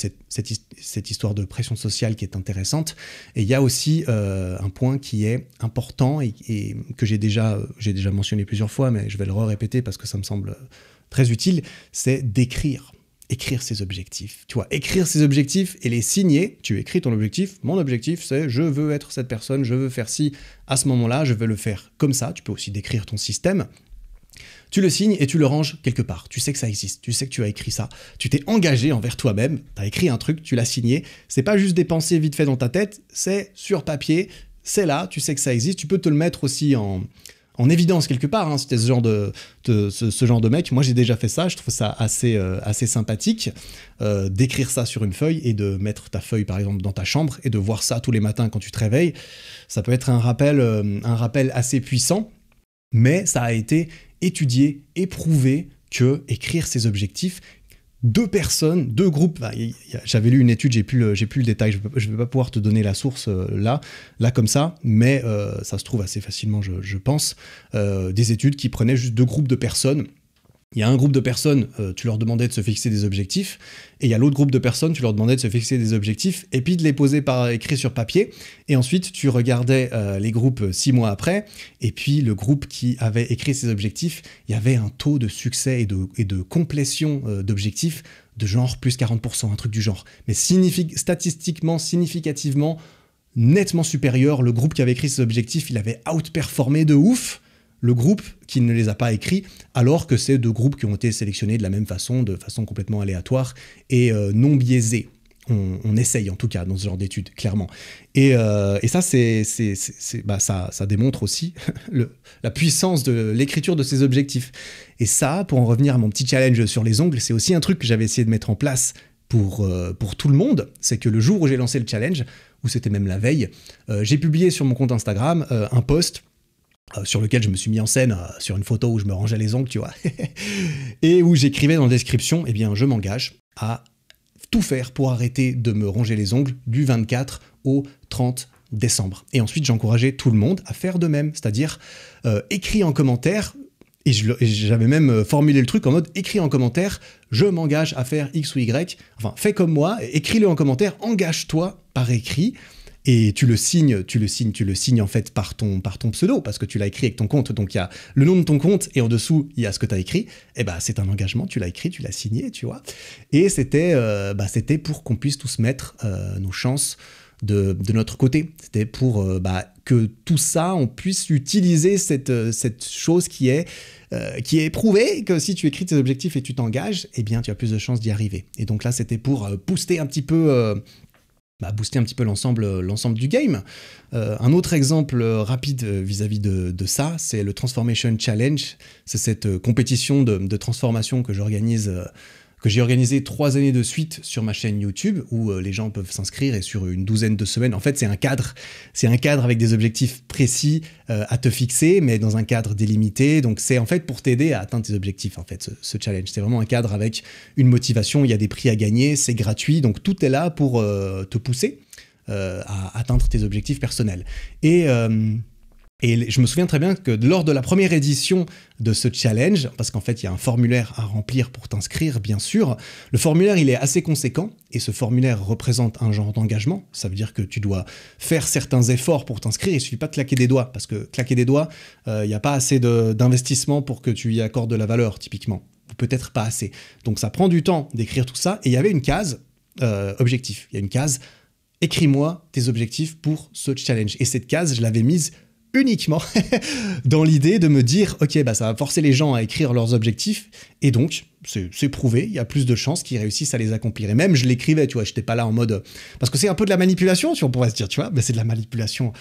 cette histoire de pression sociale qui est intéressante. Et il y a aussi un point qui est important et que j'ai déjà mentionné plusieurs fois, mais je vais le répéter parce que ça me semble très utile, c'est d'écrire. Écrire ses objectifs. Tu vois, écrire ses objectifs et les signer. Tu écris ton objectif. Mon objectif, c'est je veux être cette personne, je veux faire ci à ce moment-là, je veux le faire comme ça. Tu peux aussi décrire ton système. Tu le signes et tu le ranges quelque part. Tu sais que ça existe, tu sais que tu as écrit ça. Tu t'es engagé envers toi-même, tu as écrit un truc, tu l'as signé. C'est pas juste des pensées vite fait dans ta tête, c'est sur papier, c'est là, tu sais que ça existe. Tu peux te le mettre aussi en évidence quelque part, hein, si t'es ce genre de mec. Moi j'ai déjà fait ça, je trouve ça assez sympathique, d'écrire ça sur une feuille et de mettre ta feuille par exemple dans ta chambre et de voir ça tous les matins quand tu te réveilles. Ça peut être un rappel assez puissant, mais ça a été étudié, éprouvé que écrire ses objectifs, 2 personnes, 2 groupes, j'avais lu une étude, j'ai plus le détail, je vais pas pouvoir te donner la source là comme ça, mais ça se trouve assez facilement je pense, des études qui prenaient juste 2 groupes de personnes. Il y a un groupe de personnes, tu leur demandais de se fixer des objectifs, et il y a l'autre groupe de personnes, tu leur demandais de se fixer des objectifs, et puis de les poser par écrit sur papier, et ensuite tu regardais les groupes 6 mois après, et puis le groupe qui avait écrit ses objectifs, il y avait un taux de succès et de complétion d'objectifs de genre plus 40%, un truc du genre, mais statistiquement, significativement, nettement supérieur. Le groupe qui avait écrit ces objectifs, il avait outperformé de ouf le groupe qui ne les a pas écrits, alors que c'est deux groupes qui ont été sélectionnés de la même façon, de façon complètement aléatoire et non biaisée. On essaye en tout cas dans ce genre d'études, clairement. Et ça, ça démontre aussi la puissance de l'écriture de ces objectifs. Et ça, pour en revenir à mon petit challenge sur les ongles, c'est aussi un truc que j'avais essayé de mettre en place pour tout le monde. C'est que le jour où j'ai lancé le challenge, ou c'était même la veille, j'ai publié sur mon compte Instagram un post sur lequel je me suis mis en scène sur une photo où je me rangeais les ongles, tu vois, et où j'écrivais dans la description, eh bien, je m'engage à tout faire pour arrêter de me ronger les ongles du 24 au 30 décembre. Et ensuite, j'encourageais tout le monde à faire de même, c'est-à-dire écrit en commentaire, et j'avais même formulé le truc en mode écrit en commentaire, je m'engage à faire X ou Y, enfin, fais comme moi, écris-le en commentaire, engage-toi par écrit. Et tu le signes en fait par ton pseudo, parce que tu l'as écrit avec ton compte. Donc il y a le nom de ton compte et en dessous, il y a ce que tu as écrit. Et bah c'est un engagement, tu l'as écrit, tu l'as signé, tu vois. Et c'était pour qu'on puisse tous mettre nos chances de notre côté. C'était pour que tout ça, on puisse utiliser cette chose qui est prouvée, que si tu écris tes objectifs et tu t'engages, eh bien tu as plus de chances d'y arriver. Et donc là, c'était pour booster un petit peu l'ensemble du game. Un autre exemple rapide vis-à-vis de ça, c'est le Transformation Challenge. C'est cette compétition de transformation que j'ai organisée 3 années de suite sur ma chaîne YouTube, où les gens peuvent s'inscrire et sur une douzaine de semaines. En fait, c'est un cadre avec des objectifs précis à te fixer, mais dans un cadre délimité. Donc, c'est en fait pour t'aider à atteindre tes objectifs, en fait, ce challenge. C'est vraiment un cadre avec une motivation, il y a des prix à gagner, c'est gratuit, donc tout est là pour te pousser à atteindre tes objectifs personnels. Et je me souviens très bien que lors de la première édition de ce challenge, parce qu'en fait, il y a un formulaire à remplir pour t'inscrire, bien sûr, le formulaire, il est assez conséquent, et ce formulaire représente un genre d'engagement. Ça veut dire que tu dois faire certains efforts pour t'inscrire, il ne suffit pas de claquer des doigts, parce que claquer des doigts, il n'y a pas assez d'investissement pour que tu y accordes de la valeur, typiquement. Ou peut-être pas assez. Donc ça prend du temps d'écrire tout ça, et il y avait une case objectif. Il y a une case « Écris-moi tes objectifs pour ce challenge ». Et cette case, je l'avais mise uniquement dans l'idée de me dire ok, ça va forcer les gens à écrire leurs objectifs et donc c'est prouvé, il y a plus de chances qu'ils réussissent à les accomplir. Et même je l'écrivais, tu vois, j'étais pas là en mode parce que c'est un peu de la manipulation, on pourrait se dire, tu vois, mais c'est de la manipulation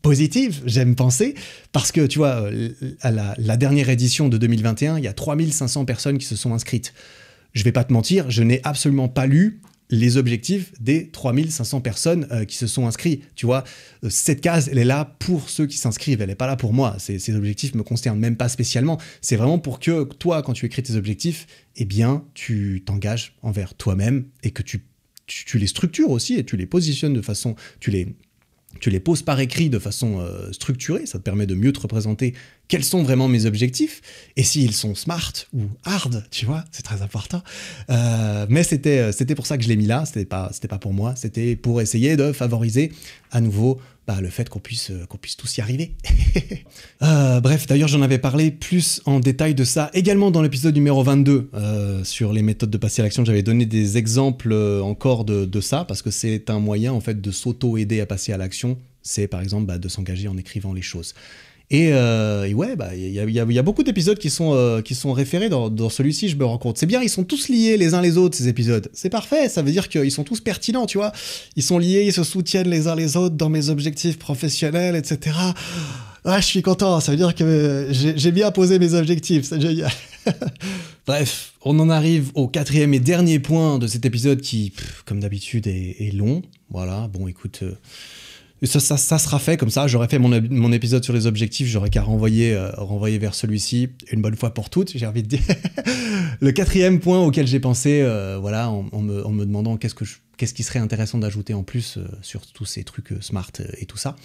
positive, j'aime penser, parce que tu vois, à la dernière édition de 2021, il y a 3500 personnes qui se sont inscrites. Je vais pas te mentir, je n'ai absolument pas lu les objectifs des 3500 personnes qui se sont inscrits. Tu vois, cette case, elle est là pour ceux qui s'inscrivent, elle n'est pas là pour moi. Ces objectifs me concernent même pas spécialement. C'est vraiment pour que toi, quand tu écris tes objectifs, eh bien, tu t'engages envers toi-même et que tu les structures aussi et tu les positionnes de façon... Tu les poses par écrit de façon structurée, ça te permet de mieux te représenter quels sont vraiment mes objectifs, et s'ils sont smart ou hard, tu vois, c'est très important. Mais c'était pour ça que je l'ai mis là, c'était pas pour moi, c'était pour essayer de favoriser à nouveau le fait qu'on puisse tous y arriver. Bref, d'ailleurs j'en avais parlé plus en détail de ça également dans l'épisode numéro 22 sur les méthodes de passer à l'action. J'avais donné des exemples encore de ça, parce que c'est un moyen en fait de s'auto-aider à passer à l'action. C'est par exemple de s'engager en écrivant les choses. Et ouais, il y a beaucoup d'épisodes qui sont référés dans celui-ci, je me rends compte. C'est bien, ils sont tous liés les uns les autres, ces épisodes. C'est parfait, ça veut dire qu'ils sont tous pertinents, tu vois. Ils sont liés, ils se soutiennent les uns les autres dans mes objectifs professionnels, etc. Ah, je suis content, ça veut dire que j'ai bien posé mes objectifs, c'est génial. Bref, on en arrive au 4e et dernier point de cet épisode qui, comme d'habitude, est long. Voilà, bon, écoute... Ça sera fait comme ça, j'aurais fait mon épisode sur les objectifs, j'aurais qu'à renvoyer vers celui-ci une bonne fois pour toutes, j'ai envie de dire. Le 4e point auquel j'ai pensé, voilà, en me demandant qu'est-ce qui serait intéressant d'ajouter en plus sur tous ces trucs smart et tout ça,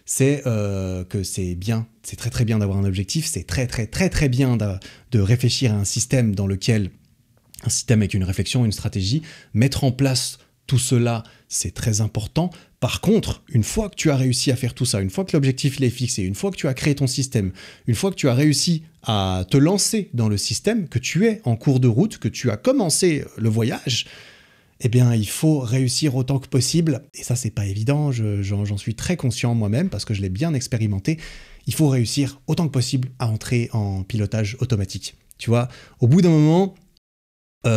c'est que c'est bien, c'est très très bien d'avoir un objectif, c'est très très très très bien de réfléchir à un système un système avec une réflexion, une stratégie, mettre en place tout cela, c'est très important. Par contre, une fois que tu as réussi à faire tout ça, une fois que l'objectif est fixé, une fois que tu as créé ton système, une fois que tu as réussi à te lancer dans le système, que tu es en cours de route, que tu as commencé le voyage, eh bien, il faut réussir autant que possible. Et ça, c'est pas évident, j'en suis très conscient moi-même parce que je l'ai bien expérimenté. Il faut réussir autant que possible à entrer en pilotage automatique. Tu vois, au bout d'un moment,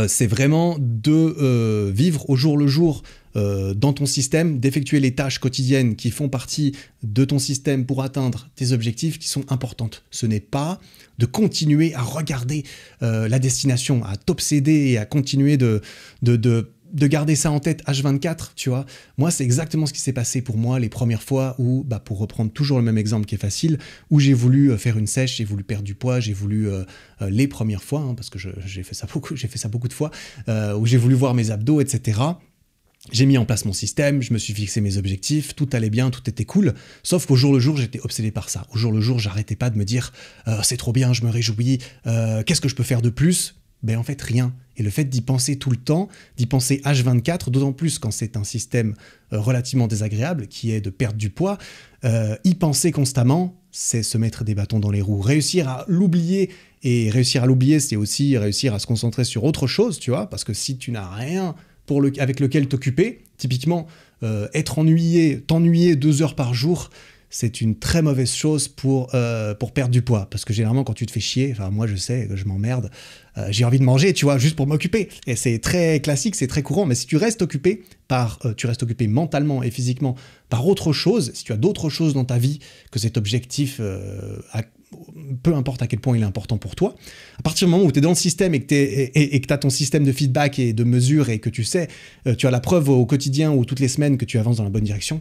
c'est vraiment de vivre au jour le jour dans ton système, d'effectuer les tâches quotidiennes qui font partie de ton système pour atteindre tes objectifs qui sont importantes. Ce n'est pas de continuer à regarder la destination, à t'obséder et à continuer de garder ça en tête H24, tu vois. Moi, c'est exactement ce qui s'est passé pour moi les premières fois où, pour reprendre toujours le même exemple qui est facile, où j'ai voulu faire une sèche, j'ai voulu perdre du poids, j'ai voulu, les premières fois, hein, parce que j'ai fait ça beaucoup de fois, où j'ai voulu voir mes abdos, etc. J'ai mis en place mon système, je me suis fixé mes objectifs, tout allait bien, tout était cool, sauf qu'au jour le jour, j'étais obsédé par ça. Au jour le jour, j'arrêtais pas de me dire c'est trop bien, je me réjouis, qu'est-ce que je peux faire de plus ? Ben en fait, rien. Et le fait d'y penser tout le temps, d'y penser H24, d'autant plus quand c'est un système relativement désagréable, qui est de perdre du poids, y penser constamment, c'est se mettre des bâtons dans les roues. Réussir à l'oublier, et réussir à l'oublier, c'est aussi réussir à se concentrer sur autre chose, tu vois, parce que si tu n'as rien avec lequel t'occuper, typiquement, être ennuyé, t'ennuyer 2 heures par jour, c'est une très mauvaise chose pour perdre du poids. Parce que généralement, quand tu te fais chier, enfin moi je sais que je m'emmerde, j'ai envie de manger, tu vois, juste pour m'occuper. Et c'est très classique, c'est très courant. Mais si tu restes occupé tu restes occupé mentalement et physiquement par autre chose, si tu as d'autres choses dans ta vie que cet objectif, peu importe à quel point il est important pour toi, à partir du moment où tu es dans le système et que tu as ton système de feedback et de mesure et que tu sais, tu as la preuve au quotidien ou toutes les semaines que tu avances dans la bonne direction,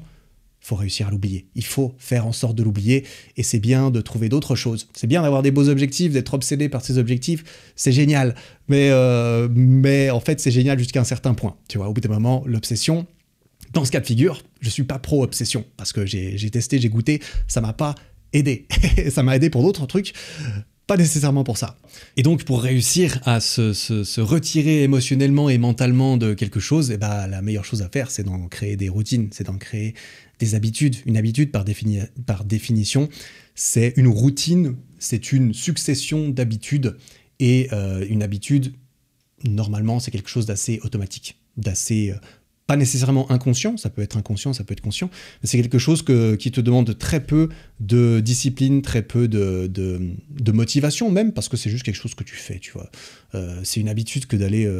il faut réussir à l'oublier. Il faut faire en sorte de l'oublier et c'est bien de trouver d'autres choses. C'est bien d'avoir des beaux objectifs, d'être obsédé par ces objectifs, c'est génial. Mais en fait, c'est génial jusqu'à un certain point. Tu vois, au bout d'un moment, l'obsession, dans ce cas de figure, je suis pas pro-obsession parce que j'ai testé, j'ai goûté, ça m'a pas aidé. Ça m'a aidé pour d'autres trucs, pas nécessairement pour ça. Et donc, pour réussir à se retirer émotionnellement et mentalement de quelque chose, la meilleure chose à faire, c'est d'en créer des routines, c'est d'en créer des habitudes. Une habitude, par définition, c'est une routine, c'est une succession d'habitudes. Et une habitude, normalement, c'est quelque chose d'assez automatique, d'assez... pas nécessairement inconscient, ça peut être inconscient, ça peut être conscient, mais c'est quelque chose qui te demande très peu de discipline, très peu de motivation même, parce que c'est juste quelque chose que tu fais, tu vois. C'est une habitude que d'aller...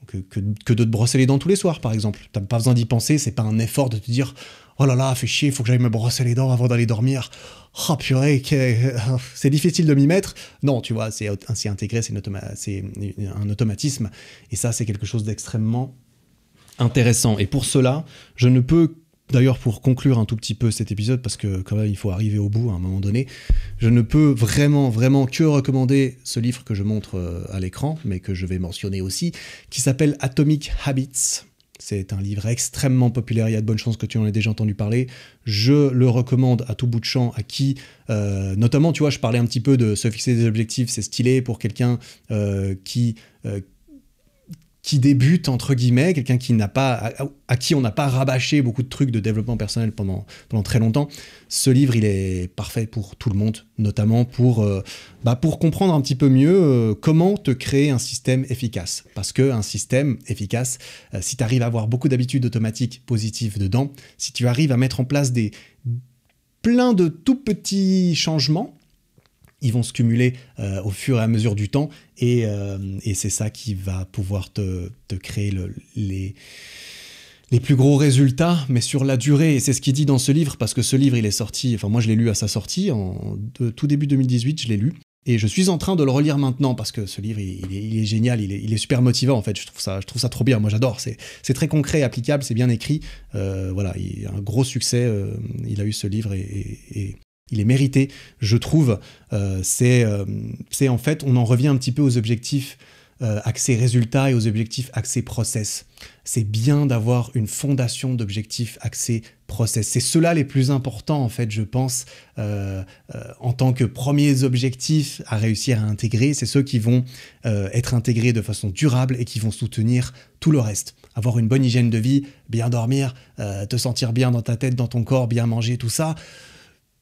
que de te brosser les dents tous les soirs, par exemple. T'as pas besoin d'y penser, c'est pas un effort de te dire « Oh là là, fais chier, il faut que j'aille me brosser les dents avant d'aller dormir. Oh purée, c'est difficile de m'y mettre. » Non, tu vois, c'est ainsi intégré, c'est un automatisme, et ça, c'est quelque chose d'extrêmement intéressant. Et pour cela, je ne peux, d'ailleurs pour conclure un tout petit peu cet épisode, parce que quand même il faut arriver au bout à un moment donné, je ne peux vraiment que recommander ce livre que je montre à l'écran, mais que je vais mentionner aussi, qui s'appelle Atomic Habits. C'est un livre extrêmement populaire, il y a de bonnes chances que tu en aies déjà entendu parler. Je le recommande à tout bout de champ, à qui, notamment, tu vois, je parlais un petit peu de se fixer des objectifs, c'est stylé pour quelqu'un qui débute, entre guillemets, quelqu'un qui n'a pas, à qui on n'a pas rabâché beaucoup de trucs de développement personnel pendant très longtemps. Ce livre, il est parfait pour tout le monde, notamment pour comprendre un petit peu mieux comment te créer un système efficace. Parce qu'un système efficace, si tu arrives à avoir beaucoup d'habitudes automatiques positives dedans, si tu arrives à mettre en place plein de tout petits changements, ils vont se cumuler au fur et à mesure du temps et c'est ça qui va pouvoir te créer les plus gros résultats, mais sur la durée. Et c'est ce qu'il dit dans ce livre, parce que ce livre, il est sorti, enfin moi je l'ai lu à sa sortie, tout début 2018, je l'ai lu. Et je suis en train de le relire maintenant, parce que ce livre, il est génial, il est super motivant en fait, je trouve ça trop bien, moi j'adore, c'est très concret, applicable, c'est bien écrit, voilà, il y a un gros succès, il a eu ce livre et il est mérité, je trouve. C'est en fait, on en revient un petit peu aux objectifs axés résultats et aux objectifs axés process. C'est bien d'avoir une fondation d'objectifs axés process. C'est ceux-là les plus importants, en fait, je pense, en tant que premiers objectifs à réussir à intégrer. C'est ceux qui vont être intégrés de façon durable et qui vont soutenir tout le reste. Avoir une bonne hygiène de vie, bien dormir, te sentir bien dans ta tête, dans ton corps, bien manger, tout ça.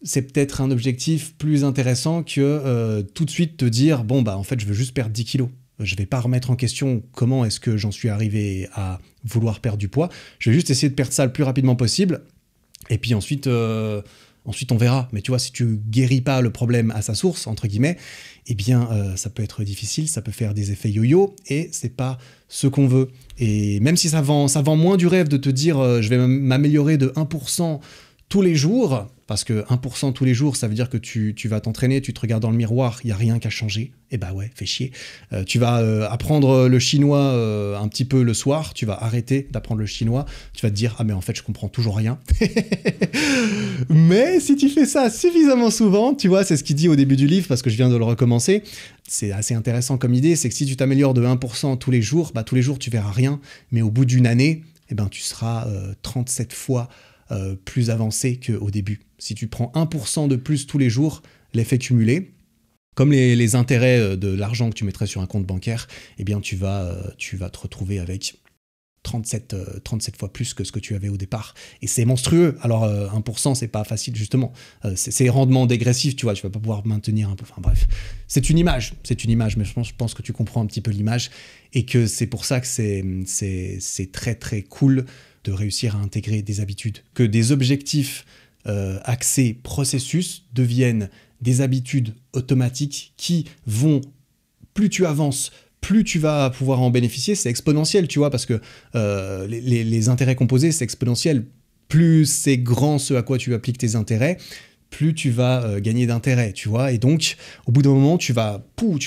C'est peut-être un objectif plus intéressant que tout de suite te dire « Bon, en fait, je veux juste perdre 10 kilos. » Je vais pas remettre en question comment est-ce que j'en suis arrivé à vouloir perdre du poids. Je vais juste essayer de perdre ça le plus rapidement possible. Et puis ensuite on verra. Mais tu vois, si tu guéris pas le problème à sa source, entre guillemets, eh bien, ça peut être difficile, ça peut faire des effets yo-yo, et c'est pas ce qu'on veut. Et même si ça vend moins du rêve de te dire je vais m'améliorer de 1% tous les jours, parce que 1% tous les jours, ça veut dire que tu vas t'entraîner, tu te regardes dans le miroir, il n'y a rien qu'à changer. Eh bah ouais, fais chier. Tu vas apprendre le chinois un petit peu le soir, tu vas arrêter d'apprendre le chinois, tu vas te dire « Ah mais en fait, je comprends toujours rien. » Mais si tu fais ça suffisamment souvent, tu vois, c'est ce qu'il dit au début du livre, parce que je viens de le recommencer, c'est assez intéressant comme idée, c'est que si tu t'améliores de 1% tous les jours, bah tous les jours tu verras rien, mais au bout d'une année, eh ben, tu seras 37 fois plus avancé qu'au début. Si tu prends 1% de plus tous les jours, l'effet cumulé, comme les intérêts de l'argent que tu mettrais sur un compte bancaire, eh bien tu vas te retrouver avec 37 fois plus que ce que tu avais au départ. Et c'est monstrueux. Alors 1%, c'est pas facile justement. C'est rendement dégressif, tu vois, tu vas pas pouvoir maintenir un peu. Enfin bref, c'est une image, mais je pense que tu comprends un petit peu l'image et que c'est pour ça que c'est très très cool de réussir à intégrer des habitudes, que des objectifs axés processus deviennent des habitudes automatiques qui vont, plus tu avances, plus tu vas pouvoir en bénéficier. C'est exponentiel, tu vois, parce que les intérêts composés, c'est exponentiel. Plus c'est grand ce à quoi tu appliques tes intérêts, plus tu vas gagner d'intérêt, tu vois. Et donc, au bout d'un moment, tu vas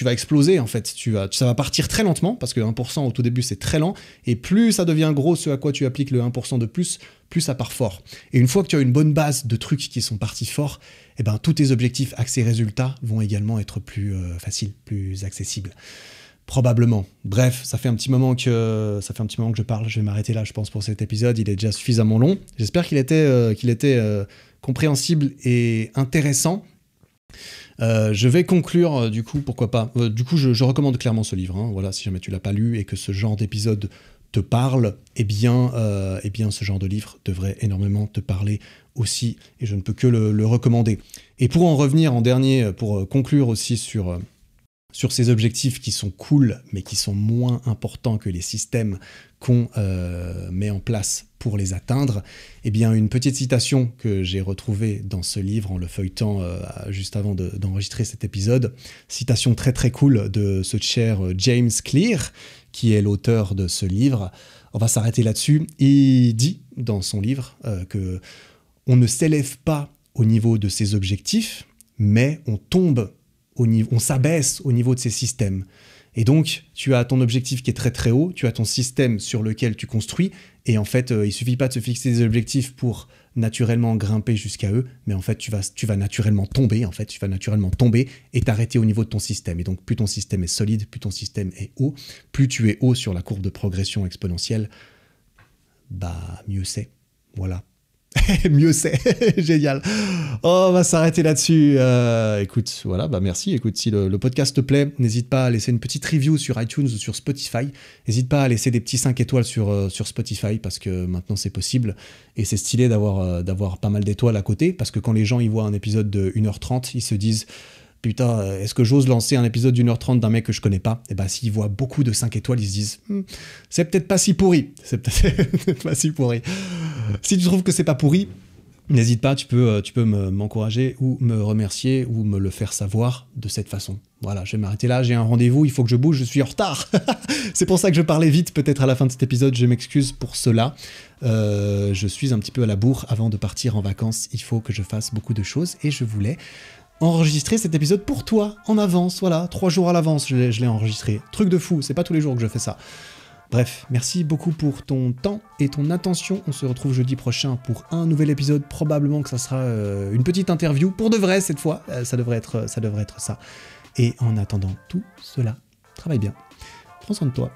exploser, en fait. Ça va partir très lentement, parce que 1% au tout début, c'est très lent. Et plus ça devient gros ce à quoi tu appliques le 1% de plus ça part fort. Et une fois que tu as une bonne base de trucs qui sont partis fort, eh ben, tous tes objectifs axés résultats vont également être plus faciles, plus accessibles. Probablement. Bref, ça fait un petit moment que je parle. Je vais m'arrêter là, je pense, pour cet épisode. Il est déjà suffisamment long. J'espère qu'il était compréhensible et intéressant. Je vais conclure, du coup, pourquoi pas. Du coup, je recommande clairement ce livre. Hein. Voilà, si jamais tu l'as pas lu et que ce genre d'épisode te parle, eh bien, ce genre de livre devrait énormément te parler aussi. Et je ne peux que le recommander. Et pour en revenir en dernier, pour conclure aussi sur ces objectifs qui sont cool, mais qui sont moins importants que les systèmes qu'on met en place pour les atteindre, eh bien, une petite citation que j'ai retrouvée dans ce livre en le feuilletant juste avant d'enregistrer cet épisode, citation très très cool de ce cher James Clear, qui est l'auteur de ce livre. On va s'arrêter là-dessus. Il dit dans son livre que on ne s'élève pas au niveau de ses objectifs, mais on s'abaisse au niveau de ces systèmes. Et donc, tu as ton objectif qui est très très haut, tu as ton système sur lequel tu construis, et en fait, il suffit pas de se fixer des objectifs pour naturellement grimper jusqu'à eux, mais en fait, tu vas naturellement tomber, et t'arrêter au niveau de ton système. Et donc, plus ton système est solide, plus ton système est haut, plus tu es haut sur la courbe de progression exponentielle, bah mieux c'est. Voilà. Mieux c'est, génial. Oh, on va s'arrêter là-dessus. Écoute, voilà, bah merci. Écoute, si le podcast te plaît, n'hésite pas à laisser une petite review sur iTunes ou sur Spotify. N'hésite pas à laisser des petits 5 étoiles sur Spotify, parce que maintenant c'est possible. Et c'est stylé d'avoir pas mal d'étoiles à côté, parce que quand les gens y voient un épisode de 1h30, ils se disent... Putain, est-ce que j'ose lancer un épisode d'1h30 d'un mec que je connais pas? Et bah, s'ils voient beaucoup de 5 étoiles, ils se disent c'est peut-être pas si pourri. C'est peut-être pas si pourri. Si tu trouves que c'est pas pourri, n'hésite pas, tu peux m'encourager ou me remercier ou me le faire savoir de cette façon. Voilà, je vais m'arrêter là, j'ai un rendez-vous, il faut que je bouge, je suis en retard. C'est pour ça que je parlais vite, peut-être à la fin de cet épisode, je m'excuse pour cela. Je suis un petit peu à la bourre avant de partir en vacances, il faut que je fasse beaucoup de choses et je voulais enregistrer cet épisode pour toi, en avance, voilà, 3 jours à l'avance, je l'ai enregistré. Truc de fou, c'est pas tous les jours que je fais ça. Bref, merci beaucoup pour ton temps et ton attention. On se retrouve jeudi prochain pour un nouvel épisode. Probablement que ça sera une petite interview, pour de vrai cette fois. Ça devrait être ça. Et en attendant tout cela, travaille bien. Prends soin de toi.